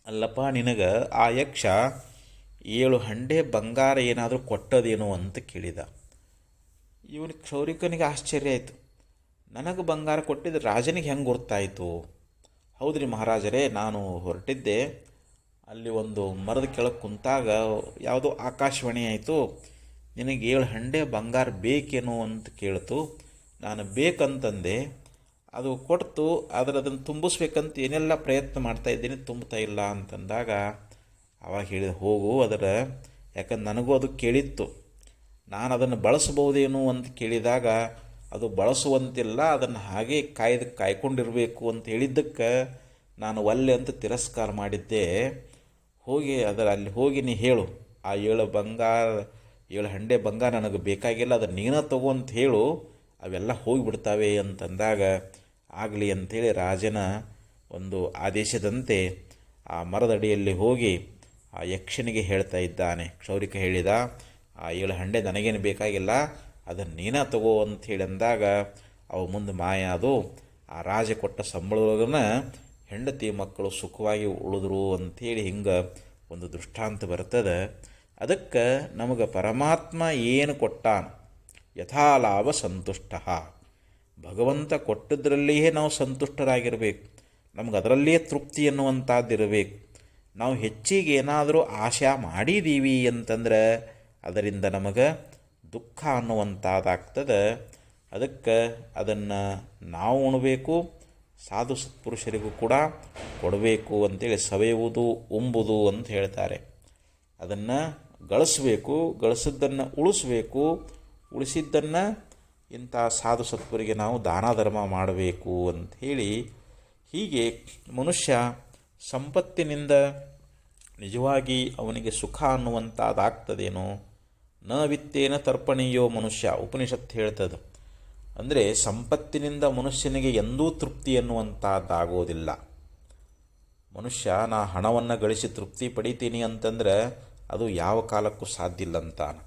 ಅಲ್ಲಪ್ಪ ನಿನಗೆ ಆ ಯಕ್ಷ 7 ಹಂಡೆ ಬಂಗಾರ ಏನಾದರೂ ಕೊಟ್ಟದೇನೋ ಅಂತ ಕೇಳಿದ. ಇವನಿಗೆ ಕ್ಷೌರಿಕನಿಗೆ ಆಶ್ಚರ್ಯ ಆಯಿತು. ನನಗೆ ಬಂಗಾರ ಕೊಟ್ಟಿದ್ದು ರಾಜನಿಗೆ ಹೆಂಗೆ ಗೊತ್ತಾಯಿತು? ಹೌದ್ರಿ ಮಹಾರಾಜರೇ, ನಾನು ಹೊರಟಿದ್ದೆ, ಅಲ್ಲಿ ಒಂದು ಮರದ ಕೆಳಗೆ ಕುಂತಾಗ ಯಾವುದೋ ಆಕಾಶವಾಣಿ ಆಯಿತು, ನಿನಗೆ 7 ಹಂಡೆ ಬಂಗಾರ ಬೇಕೇನೋ ಅಂತ ಕೇಳ್ತು. ನಾನು ಬೇಕಂತಂದೆ, ಅದು ಕೊಡ್ತು. ಅದನ್ನು ತುಂಬಿಸ್ಬೇಕಂತ ಏನೆಲ್ಲ ಪ್ರಯತ್ನ ಮಾಡ್ತಾಯಿದ್ದೀನಿ, ತುಂಬುತ್ತಾ ಇಲ್ಲ ಅಂತಂದಾಗ ಅವಾಗ ಹೇಳಿದ, ಹೋಗು ಯಾಕಂದ್ರೆ ನನಗೂ ಅದು ಕೇಳಿತ್ತು, ನಾನು ಅದನ್ನು ಬಳಸ್ಬೋದೇನು ಅಂತ ಕೇಳಿದಾಗ ಅದು ಬಳಸುವಂತಿಲ್ಲ, ಅದನ್ನು ಹಾಗೆ ಕಾಯ್ಕೊಂಡಿರಬೇಕು ಅಂತ ಹೇಳಿದ್ದಕ್ಕೆ ನಾನು ಒಲ್ಲೆ ಅಂತ ತಿರಸ್ಕಾರ ಮಾಡಿದ್ದೆ. ಹೋಗಿ ಅಲ್ಲಿ ಹೋಗಿ ನೀ ಹೇಳು, ಆ 7 ಹಂಡೆ ಬಂಗಾರ ನನಗೆ ಬೇಕಾಗಿಲ್ಲ, ಅದನ್ನು ನೀನೇ ತಗೋ ಅಂತ ಹೇಳು, ಅವೆಲ್ಲ ಹೋಗಿಬಿಡ್ತಾವೆ ಅಂತಂದಾಗ, ಆಗಲಿ ಅಂಥೇಳಿ ರಾಜನ ಒಂದು ಆದೇಶದಂತೆ ಆ ಮರದಡಿಯಲ್ಲಿ ಹೋಗಿ ಆ ಯಕ್ಷನಿಗೆ ಹೇಳ್ತಾ ಇದ್ದಾನೆ. ಕ್ಷೌರಿಕ ಹೇಳಿದ, ಆ 7 ಹಂಡೆ ನನಗೇನು ಬೇಕಾಗಿಲ್ಲ, ಅದನ್ನು ನೀನೇ ತಗೋ ಅಂಥೇಳಿ ಅಂದಾಗ ಅವು ಮುಂದೆ ಮಾಯ ಅದು. ಆ ರಾಜ ಕೊಟ್ಟ ಸಂಬಳದೊಳಗನ ಹೆಂಡತಿ ಮಕ್ಕಳು ಸುಖವಾಗಿ ಉಳಿದ್ರು ಅಂಥೇಳಿ ಹಿಂಗೆ ಒಂದು ದೃಷ್ಟಾಂತ ಬರ್ತದೆ. ಅದಕ್ಕೆ ನಮಗೆ ಪರಮಾತ್ಮ ಏನು ಕೊಟ್ಟಾನ, ಯಥಾಲಾಭ ಸಂತುಷ್ಟ. ಭಗವಂತ ಕೊಟ್ಟದ್ರಲ್ಲಿಯೇ ನಾವು ಸಂತುಷ್ಟರಾಗಿರಬೇಕು, ನಮ್ಗೆ ಅದರಲ್ಲಿಯೇ ತೃಪ್ತಿ ಎನ್ನುವಂಥದ್ದಿರಬೇಕು. ನಾವು ಹೆಚ್ಚಿಗೆ ಏನಾದರೂ ಆಶಾ ಮಾಡಿದ್ದೀವಿ ಅಂತಂದ್ರೆ ಅದರಿಂದ ನಮಗೆ ದುಃಖ ಅನ್ನುವಂಥದ್ದಾಗ್ತದೆ. ಅದಕ್ಕೆ ಅದನ್ನು ನಾವು ಉಣಬೇಕು, ಸಾಧು ಸತ್ಪುರುಷರಿಗೂ ಕೂಡ ಕೊಡಬೇಕು ಅಂತೇಳಿ ಸವೆಯುವುದು ಉಂಬುದು ಅಂತ ಹೇಳ್ತಾರೆ. ಅದನ್ನು ಗಳಿಸಬೇಕು, ಗಳಿಸಿದ್ದನ್ನು ಉಳಿಸ್ಬೇಕು, ಉಳಿಸಿದ್ದನ್ನು ಇಂಥ ಸಾಧು ಸತ್ಪುರಿಗೆ ನಾವು ದಾನ ಧರ್ಮ ಮಾಡಬೇಕು ಅಂಥೇಳಿ, ಹೀಗೆ ಮನುಷ್ಯ ಸಂಪತ್ತಿನಿಂದ ನಿಜವಾಗಿ ಅವನಿಗೆ ಸುಖ ಅನ್ನುವಂಥದ್ದಾಗ್ತದೇನೋ. ನ ವಿತ್ತೇನ ತರ್ಪಣೀಯೋ ಮನುಷ್ಯ, ಉಪನಿಷತ್ತು ಹೇಳ್ತದೆ. ಅಂದರೆ ಸಂಪತ್ತಿನಿಂದ ಮನುಷ್ಯನಿಗೆ ಎಂದೂ ತೃಪ್ತಿ ಅನ್ನುವಂಥದ್ದಾಗೋದಿಲ್ಲ. ಮನುಷ್ಯ ನಾ ಹಣವನ್ನು ಗಳಿಸಿ ತೃಪ್ತಿ ಪಡಿತೀನಿ ಅಂತಂದ್ರೆ ಅದು ಯಾವ ಕಾಲಕ್ಕೂ ಸಾಧ್ಯ ಇಲ್ಲ ಅಂತಾನೆ.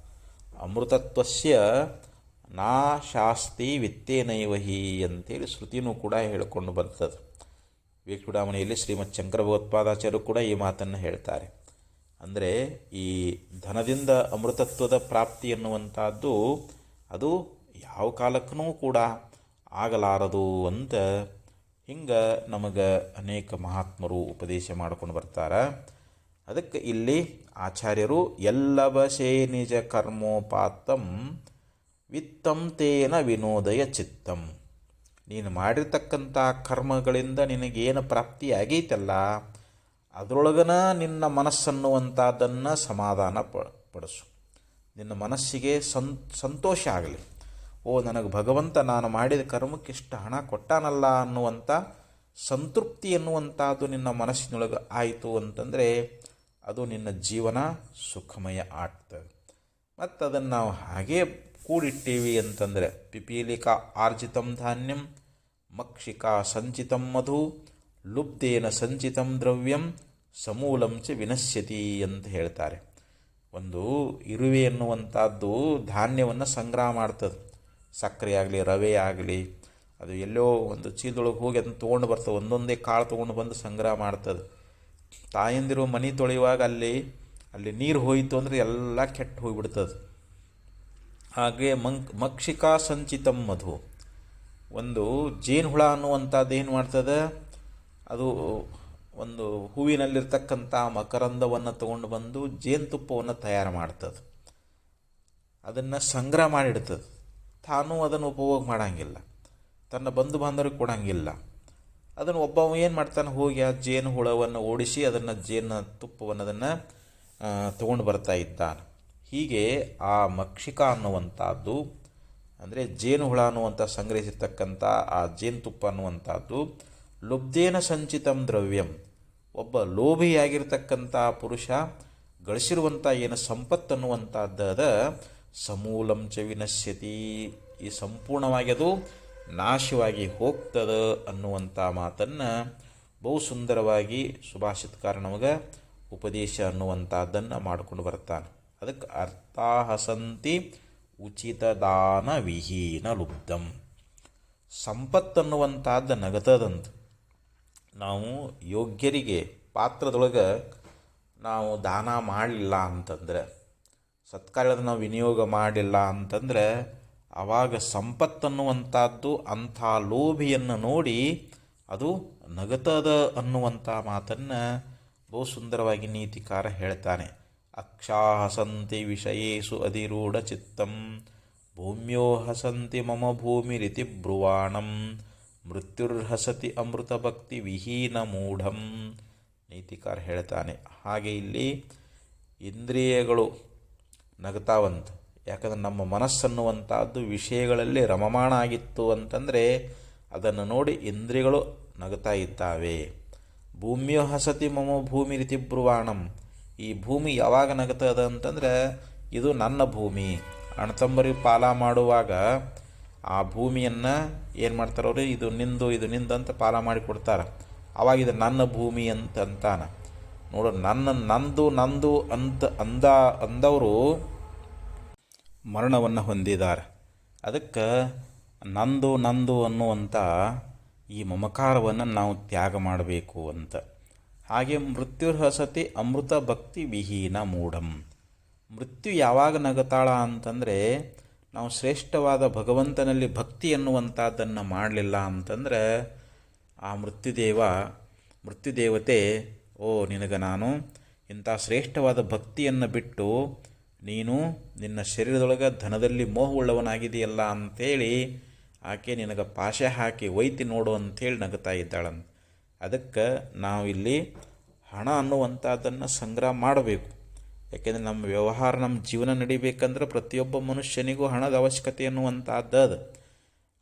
ಅಮೃತತ್ವಸ್ಯ ನಾ ಶಾಸ್ತಿ ವಿತ್ತೇನೈವಹಿ ಅಂತೇಳಿ ಶ್ರುತಿನೂ ಕೂಡ ಹೇಳಿಕೊಂಡು ಬರ್ತದೆ. ವಿವೇಕಚೂಡಾಮಣಿಯಲ್ಲಿ ಶ್ರೀಮತ್ ಶಂಕರ ಭಗವತ್ಪಾದಾಚಾರ್ಯರು ಕೂಡ ಈ ಮಾತನ್ನು ಹೇಳ್ತಾರೆ. ಅಂದರೆ ಈ ಧನದಿಂದ ಅಮೃತತ್ವದ ಪ್ರಾಪ್ತಿ ಎನ್ನುವಂಥದ್ದು ಅದು ಯಾವ ಕಾಲಕ್ಕೂ ಕೂಡ ಆಗಲಾರದು ಅಂತ ಹಿಂಗೆ ನಮಗೆ ಅನೇಕ ಮಹಾತ್ಮರು ಉಪದೇಶ ಮಾಡಿಕೊಂಡು ಬರ್ತಾರೆ. ಅದಕ್ಕೆ ಇಲ್ಲಿ ಆಚಾರ್ಯರು ಎಲ್ಲವಶೇ ನಿಜ ಕರ್ಮೋಪಾತ್ತಂ ವಿತ್ತಂ ತೇನ ವಿನೋದಯ ಚಿತ್ತಂ. ನೀನು ಮಾಡಿರ್ತಕ್ಕಂಥ ಕರ್ಮಗಳಿಂದ ನಿನಗೇನು ಪ್ರಾಪ್ತಿ ಆಗೈತಲ್ಲ ಅದರೊಳಗನ ನಿನ್ನ ಮನಸ್ಸನ್ನುವಂಥದ್ದನ್ನು ಸಮಾಧಾನ ಪಡಿಸು. ನಿನ್ನ ಮನಸ್ಸಿಗೆ ಸಂತೋಷ ಆಗಲಿ. ಓ, ನನಗೆ ಭಗವಂತ ನಾನು ಮಾಡಿದ ಕರ್ಮಕ್ಕೆ ಇಷ್ಟು ಹಣ ಕೊಟ್ಟಾನಲ್ಲ ಅನ್ನುವಂಥ ಸಂತೃಪ್ತಿ ಎನ್ನುವಂಥದ್ದು ನಿನ್ನ ಮನಸ್ಸಿನೊಳಗೆ ಆಯಿತು ಅಂತಂದರೆ ಅದು ನಿನ್ನ ಜೀವನ ಸುಖಮಯ ಆಗ್ತದೆ. ಮತ್ತು ಅದನ್ನು ನಾವು ಹಾಗೇ ಕೂಡಿಟ್ಟೀವಿ ಅಂತಂದರೆ ಪಿಪೀಲಿಕಾ ಆರ್ಜಿತಂ ಧಾನ್ಯಂ ಮಕ್ಷಿಕಾ ಸಂಚಿತಂ ಮಧು ಲುಬ್ಧೇನ ಸಂಚಿತಂ ದ್ರವ್ಯಂ ಸಮೂಲಂ ಚ ವಿನಶ್ಯತಿ ಅಂತ ಹೇಳ್ತಾರೆ. ಒಂದು ಇರುವೆ ಎನ್ನುವಂಥದ್ದು ಧಾನ್ಯವನ್ನು ಸಂಗ್ರಹ ಮಾಡ್ತದೆ. ಸಕ್ಕರೆ ಆಗಲಿ ರವೆ ಆಗಲಿ ಅದು ಎಲ್ಲೋ ಒಂದು ಚೀಲದೊಳಗೆ ಹೋಗಿ ಅದನ್ನು ತೊಗೊಂಡು ಬರ್ತದೆ. ಒಂದೊಂದೇ ಕಾಳು ತೊಗೊಂಡು ಬಂದು ಸಂಗ್ರಹ ಮಾಡ್ತದೆ. ತಾಯಂದಿರು ಮನೆ ತೊಳೆಯುವಾಗ ಅಲ್ಲಿ ನೀರು ಹೋಯಿತು ಅಂದರೆ ಎಲ್ಲ ಕೆಟ್ಟು ಹೋಗಿಬಿಡ್ತದೆ. ಹಾಗೆ ಮಕ್ಷಿಕಾ ಸಂಚಿತಂ ಮಧು, ಒಂದು ಜೇನುಹುಳ ಅನ್ನುವಂಥದ್ದು ಏನು ಮಾಡ್ತದೆ, ಅದು ಒಂದು ಹೂವಿನಲ್ಲಿರ್ತಕ್ಕಂಥ ಮಕರಂದವನ್ನು ತಗೊಂಡು ಬಂದು ಜೇನುತುಪ್ಪವನ್ನು ತಯಾರು ಮಾಡ್ತದೆ. ಅದನ್ನು ಸಂಗ್ರಹ ಮಾಡಿಡ್ತದೆ. ತಾನೂ ಅದನ್ನು ಉಪಯೋಗ ಮಾಡೋಂಗಿಲ್ಲ, ತನ್ನ ಬಂಧು ಬಾಂಧವರಿಗೆ ಕೊಡೋಂಗಿಲ್ಲ. ಅದನ್ನು ಒಬ್ಬವ ಏನು ಮಾಡ್ತಾನೆ, ಹೋಗಿ ಆ ಜೇನು ಹುಳವನ್ನು ಓಡಿಸಿ ಅದನ್ನು ತುಪ್ಪವನ್ನು ಅದನ್ನು ತೊಗೊಂಡು ಬರ್ತಾ ಇದ್ದಾನೆ. ಹೀಗೆ ಆ ಮಕ್ಷಿಕ ಅನ್ನುವಂಥದ್ದು ಅಂದರೆ ಜೇನುಹುಳ ಅನ್ನುವಂಥ ಸಂಗ್ರಹಿಸಿರ್ತಕ್ಕಂಥ ಆ ಜೇನುತುಪ್ಪ ಅನ್ನುವಂಥದ್ದು ಲುಬ್ಧೇನ ಸಂಚಿತಂ ದ್ರವ್ಯಂ, ಒಬ್ಬ ಲೋಭಿಯಾಗಿರ್ತಕ್ಕಂಥ ಪುರುಷ ಗಳಿಸಿರುವಂಥ ಏನು ಸಂಪತ್ತು ಅನ್ನುವಂಥದ್ದದ ಸಮೂಲಂ ಚ ವಿನಶ್ಯತಿ, ಈ ಸಂಪೂರ್ಣವಾಗಿ ಅದು ನಾಶವಾಗಿ ಹೋಗ್ತದೆ ಅನ್ನುವಂಥ ಮಾತನ್ನು ಬಹು ಸುಂದರವಾಗಿ ಸುಭಾಷಿತಕಾರ ನಮಗೆ ಉಪದೇಶ ಅನ್ನುವಂಥದ್ದನ್ನು ಮಾಡಿಕೊಂಡು ಬರ್ತಾನೆ. ಅದಕ್ಕೆ ಅರ್ಥಾಹಸಂತಿ ಉಚಿತ ದಾನ ವಿಹೀನ ಲುಬ್ಧಂ, ಸಂಪತ್ತನ್ನುವಂಥದ್ದು ನಗತದಂತ. ನಾವು ಯೋಗ್ಯರಿಗೆ ಪಾತ್ರದೊಳಗೆ ನಾವು ದಾನ ಮಾಡಲಿಲ್ಲ ಅಂತಂದರೆ, ಸತ್ಕಾರ್ಯದ ನಾವು ವಿನಿಯೋಗ ಮಾಡಲಿಲ್ಲ ಅಂತಂದರೆ, ಆವಾಗ ಸಂಪತ್ತನ್ನುವಂಥದ್ದು ಅಂಥ ಲೋಭಿಯನ್ನು ನೋಡಿ ಅದು ನಗತದ ಅನ್ನುವಂಥ ಮಾತನ್ನು ಬಹು ಸುಂದರವಾಗಿ ನೀತಿಕಾರ ಹೇಳ್ತಾನೆ. ಅಕ್ಷಾಹಸಂತಿ ವಿಷಯೇಸು ಅಧಿರೂಢ ಚಿತ್ತಂ ಭೂಮ್ಯೋ ಹಸಂತಿ ಮಮ ಭೂಮಿರಿತಿ ಬ್ರುವಾಣಂ ಮೃತ್ಯುರ್ಹಸತಿ ಅಮೃತ ಭಕ್ತಿ ವಿಹೀನ ಮೂಢಂ. ನೀತಿಕಾರ ಹೇಳ್ತಾನೆ. ಹಾಗೆ ಇಲ್ಲಿ ಇಂದ್ರಿಯಗಳು ನಗತಾವಂತ. ಯಾಕಂದರೆ ನಮ್ಮ ಮನಸ್ಸನ್ನುವಂಥದ್ದು ವಿಷಯಗಳಲ್ಲಿ ರಮಮಾಣ ಆಗಿತ್ತು ಅಂತಂದರೆ ಅದನ್ನು ನೋಡಿ ಇಂದ್ರಿಯಗಳು ನಗತಾ ಇದ್ದಾವೆ. ಭೂಮಿಯೋ ಹಸತಿ ಮಮ ಭೂಮಿ ರೀತಿ ಬ್ರುವಾಣಂ, ಈ ಭೂಮಿ ಯಾವಾಗ ನಗತದ ಅಂತಂದರೆ ಇದು ನನ್ನ ಭೂಮಿ. ಅಣ್ಣತಂಬರಿಗೆ ಪಾಲ ಮಾಡುವಾಗ ಆ ಭೂಮಿಯನ್ನು ಏನು ಮಾಡ್ತಾರವ್ರು, ಇದು ನಿಂದು ಅಂತ ಪಾಲ ಮಾಡಿ ಕೊಡ್ತಾರೆ. ಆವಾಗ ಇದು ನನ್ನ ಭೂಮಿ ಅಂತಾನ. ನೋಡು, ನಂದು ಅಂದವರು ಮರಣವನ್ನು ಹೊಂದಿದ್ದಾರೆ. ಅದಕ್ಕೆ ನಂದು ಅನ್ನುವಂಥ ಈ ಮಮಕಾರವನ್ನು ನಾವು ತ್ಯಾಗ ಮಾಡಬೇಕು ಅಂತ. ಹಾಗೆ ಮೃತ್ಯುರ್ಹಸತಿ ಅಮೃತ ಭಕ್ತಿ ವಿಹೀನ ಮೂಢಂ, ಮೃತ್ಯು ಯಾವಾಗ ನಗತಾಳ ಅಂತಂದರೆ ನಾವು ಶ್ರೇಷ್ಠವಾದ ಭಗವಂತನಲ್ಲಿ ಭಕ್ತಿ ಅನ್ನುವಂಥದ್ದನ್ನು ಮಾಡಲಿಲ್ಲ ಅಂತಂದರೆ ಆ ಮೃತ್ಯುದೇವತೆ ನಿನಗೆ ನಾನು ಇಂಥ ಶ್ರೇಷ್ಠವಾದ ಭಕ್ತಿಯನ್ನು ಬಿಟ್ಟು ನೀನು ನಿನ್ನ ಶರೀರದೊಳಗೆ ಧನದಲ್ಲಿ ಮೋಹವುಳ್ಳವನಾಗಿದೆಯಲ್ಲ ಅಂಥೇಳಿ ಆಕೆ ನಿನಗೆ ಪಾಶ ಹಾಕಿ ಒಯ್ತಿ ನೋಡು ಅಂಥೇಳಿ ನಗುತ್ತಾ ಇದ್ದಾಳಂತ. ಅದಕ್ಕೆ ನಾವಿಲ್ಲಿ ಹಣ ಅನ್ನುವಂಥದ್ದನ್ನು ಸಂಗ್ರಹ ಮಾಡಬೇಕು. ಯಾಕೆಂದರೆ ನಮ್ಮ ವ್ಯವಹಾರ, ನಮ್ಮ ಜೀವನ ನಡಿಬೇಕಂದ್ರೆ ಪ್ರತಿಯೊಬ್ಬ ಮನುಷ್ಯನಿಗೂ ಹಣದ ಅವಶ್ಯಕತೆ ಅನ್ನುವಂಥದ್ದು ಅದು.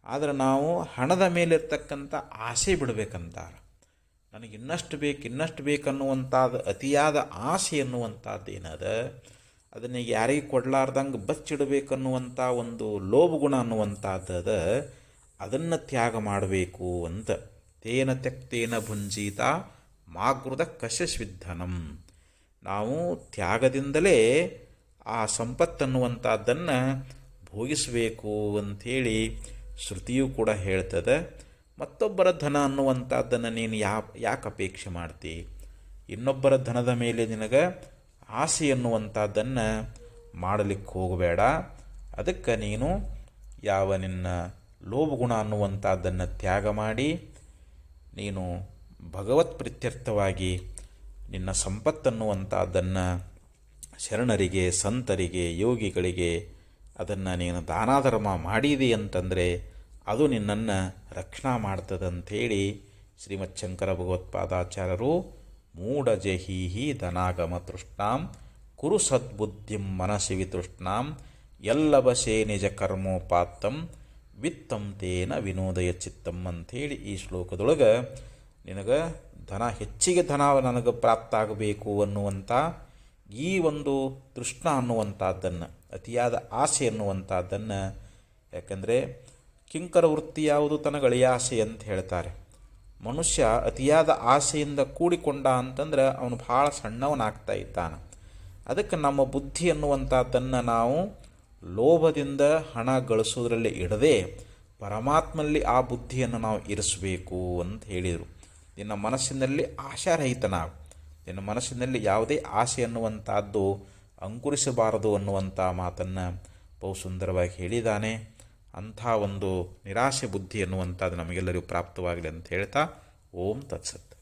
ಆದರೆ ನಾವು ಹಣದ ಮೇಲಿರ್ತಕ್ಕಂಥ ಆಸೆ ಬಿಡಬೇಕಂತಾರೆ. ನನಗೆ ಇನ್ನಷ್ಟು ಬೇಕನ್ನುವಂಥದ್ದು ಅತಿಯಾದ ಆಸೆ ಅನ್ನುವಂಥದ್ದು ಏನದ, ಅದನ್ನು ಯಾರಿಗೆ ಕೊಡಲಾರ್ದಂಗೆ ಬಚ್ಚಿಡಬೇಕನ್ನುವಂಥ ಒಂದು ಲೋಭಗುಣ ಅನ್ನುವಂಥದ್ದು ಅದನ್ನು ತ್ಯಾಗ ಮಾಡಬೇಕು ಅಂತ. ತೇನ ತ್ಯಕ್ತೇನ ಭುಂಜೀತ ಮಾಗೃದ ಕಶಸ್ವಿಧನಂ, ನಾವು ತ್ಯಾಗದಿಂದಲೇ ಆ ಸಂಪತ್ತನ್ನುವಂಥದ್ದನ್ನು ಭೋಗಿಸಬೇಕು ಅಂಥೇಳಿ ಶ್ರುತಿಯೂ ಕೂಡ ಹೇಳ್ತದೆ. ಮತ್ತೊಬ್ಬರ ಧನ ಅನ್ನುವಂಥದ್ದನ್ನು ನೀನು ಯಾಕೆ ಅಪೇಕ್ಷೆ ಮಾಡ್ತಿ? ಇನ್ನೊಬ್ಬರ ಧನದ ಮೇಲೆ ನಿನಗೆ ಆಸೆ ಅನ್ನುವಂಥದ್ದನ್ನು ಮಾಡಲಿಕ್ಕೆ ಹೋಗಬೇಡ. ಅದಕ್ಕೆ ನೀನು ನಿನ್ನ ಲೋಭಗುಣ ಅನ್ನುವಂಥದ್ದನ್ನು ತ್ಯಾಗ ಮಾಡಿ ನೀನು ಭಗವತ್ ಪ್ರೀತ್ಯರ್ಥವಾಗಿ ನಿನ್ನ ಸಂಪತ್ತನ್ನುವಂಥದ್ದನ್ನು ಶರಣರಿಗೆ, ಸಂತರಿಗೆ, ಯೋಗಿಗಳಿಗೆ ಅದನ್ನು ನೀನು ದಾನಾಧರ್ಮ ಮಾಡಿದೆ ಅಂತಂದರೆ ಅದು ನಿನ್ನನ್ನು ರಕ್ಷಣಾ ಮಾಡ್ತದಂಥೇಳಿ ಶ್ರೀಮಚ್ಛಂಕರ ಭಗವತ್ಪಾದಾಚಾರ್ಯರು ಮೂಢಜಹೀಹಿ ಧನಾಗಮ ತೃಷ್ಣಾಂ ಕುರು ಸದ್ಬುದ್ಧಿಂ ಮನಸಿ ವಿತೃಷ್ಣಾಂ ಎಲ್ಲಬಸೇ ನಿಜ ಕರ್ಮೋಪಾತ್ತಂ ವಿತ್ತಂ ತೇನ ವಿನೋದಯ ಚಿತ್ತಂ ಅಂಥೇಳಿ ಈ ಶ್ಲೋಕದೊಳಗೆ ನಿನಗೆ ಹೆಚ್ಚಿಗೆ ಧನ ನನಗೆ ಪ್ರಾಪ್ತ ಆಗಬೇಕು ಅನ್ನುವಂಥ ಈ ಒಂದು ತೃಷ್ಣ ಅನ್ನುವಂಥದ್ದನ್ನು, ಅತಿಯಾದ ಆಸೆ ಅನ್ನುವಂಥದ್ದನ್ನು, ಯಾಕಂದರೆ ಕಿಂಕರ ವೃತ್ತಿ ಯಾವುದು ತನಗಳಿಯ ಆಸೆ ಅಂತ ಹೇಳ್ತಾರೆ. ಮನುಷ್ಯ ಅತಿಯಾದ ಆಸೆಯಿಂದ ಕೂಡಿಕೊಂಡ ಅಂತಂದ್ರೆ ಅವನು ಭಾಳ ಸಣ್ಣವನಾಗ್ತಾ ಇದ್ದಾನೆ. ಅದಕ್ಕೆ ನಮ್ಮ ಬುದ್ಧಿ ಅನ್ನುವಂಥದ್ದನ್ನು ನಾವು ಲೋಭದಿಂದ ಹಣ ಗಳಿಸೋದ್ರಲ್ಲಿ ಇಡದೆ ಪರಮಾತ್ಮಲ್ಲಿ ಆ ಬುದ್ಧಿಯನ್ನು ನಾವು ಇರಿಸಬೇಕು ಅಂತ ಹೇಳಿದರು. ನಿನ್ನ ಮನಸ್ಸಿನಲ್ಲಿ ಆಶಾರಹಿತನಾಗು, ನಿನ್ನ ಮನಸ್ಸಿನಲ್ಲಿ ಯಾವುದೇ ಆಸೆ ಅನ್ನುವಂಥದ್ದು ಅಂಕುರಿಸಬಾರದು ಅನ್ನುವಂಥ ಮಾತನ್ನು ಬಹು ಸುಂದರವಾಗಿ ಹೇಳಿದ್ದಾನೆ. ಅಂಥ ಒಂದು ನಿರಾಶೆ ಬುದ್ಧಿ ಅನ್ನುವಂಥದ್ದು ನಮಗೆಲ್ಲರಿಗೂ ಪ್ರಾಪ್ತವಾಗಲಿ ಅಂತ ಹೇಳ್ತಾ ಓಂ ತತ್ಸತ್.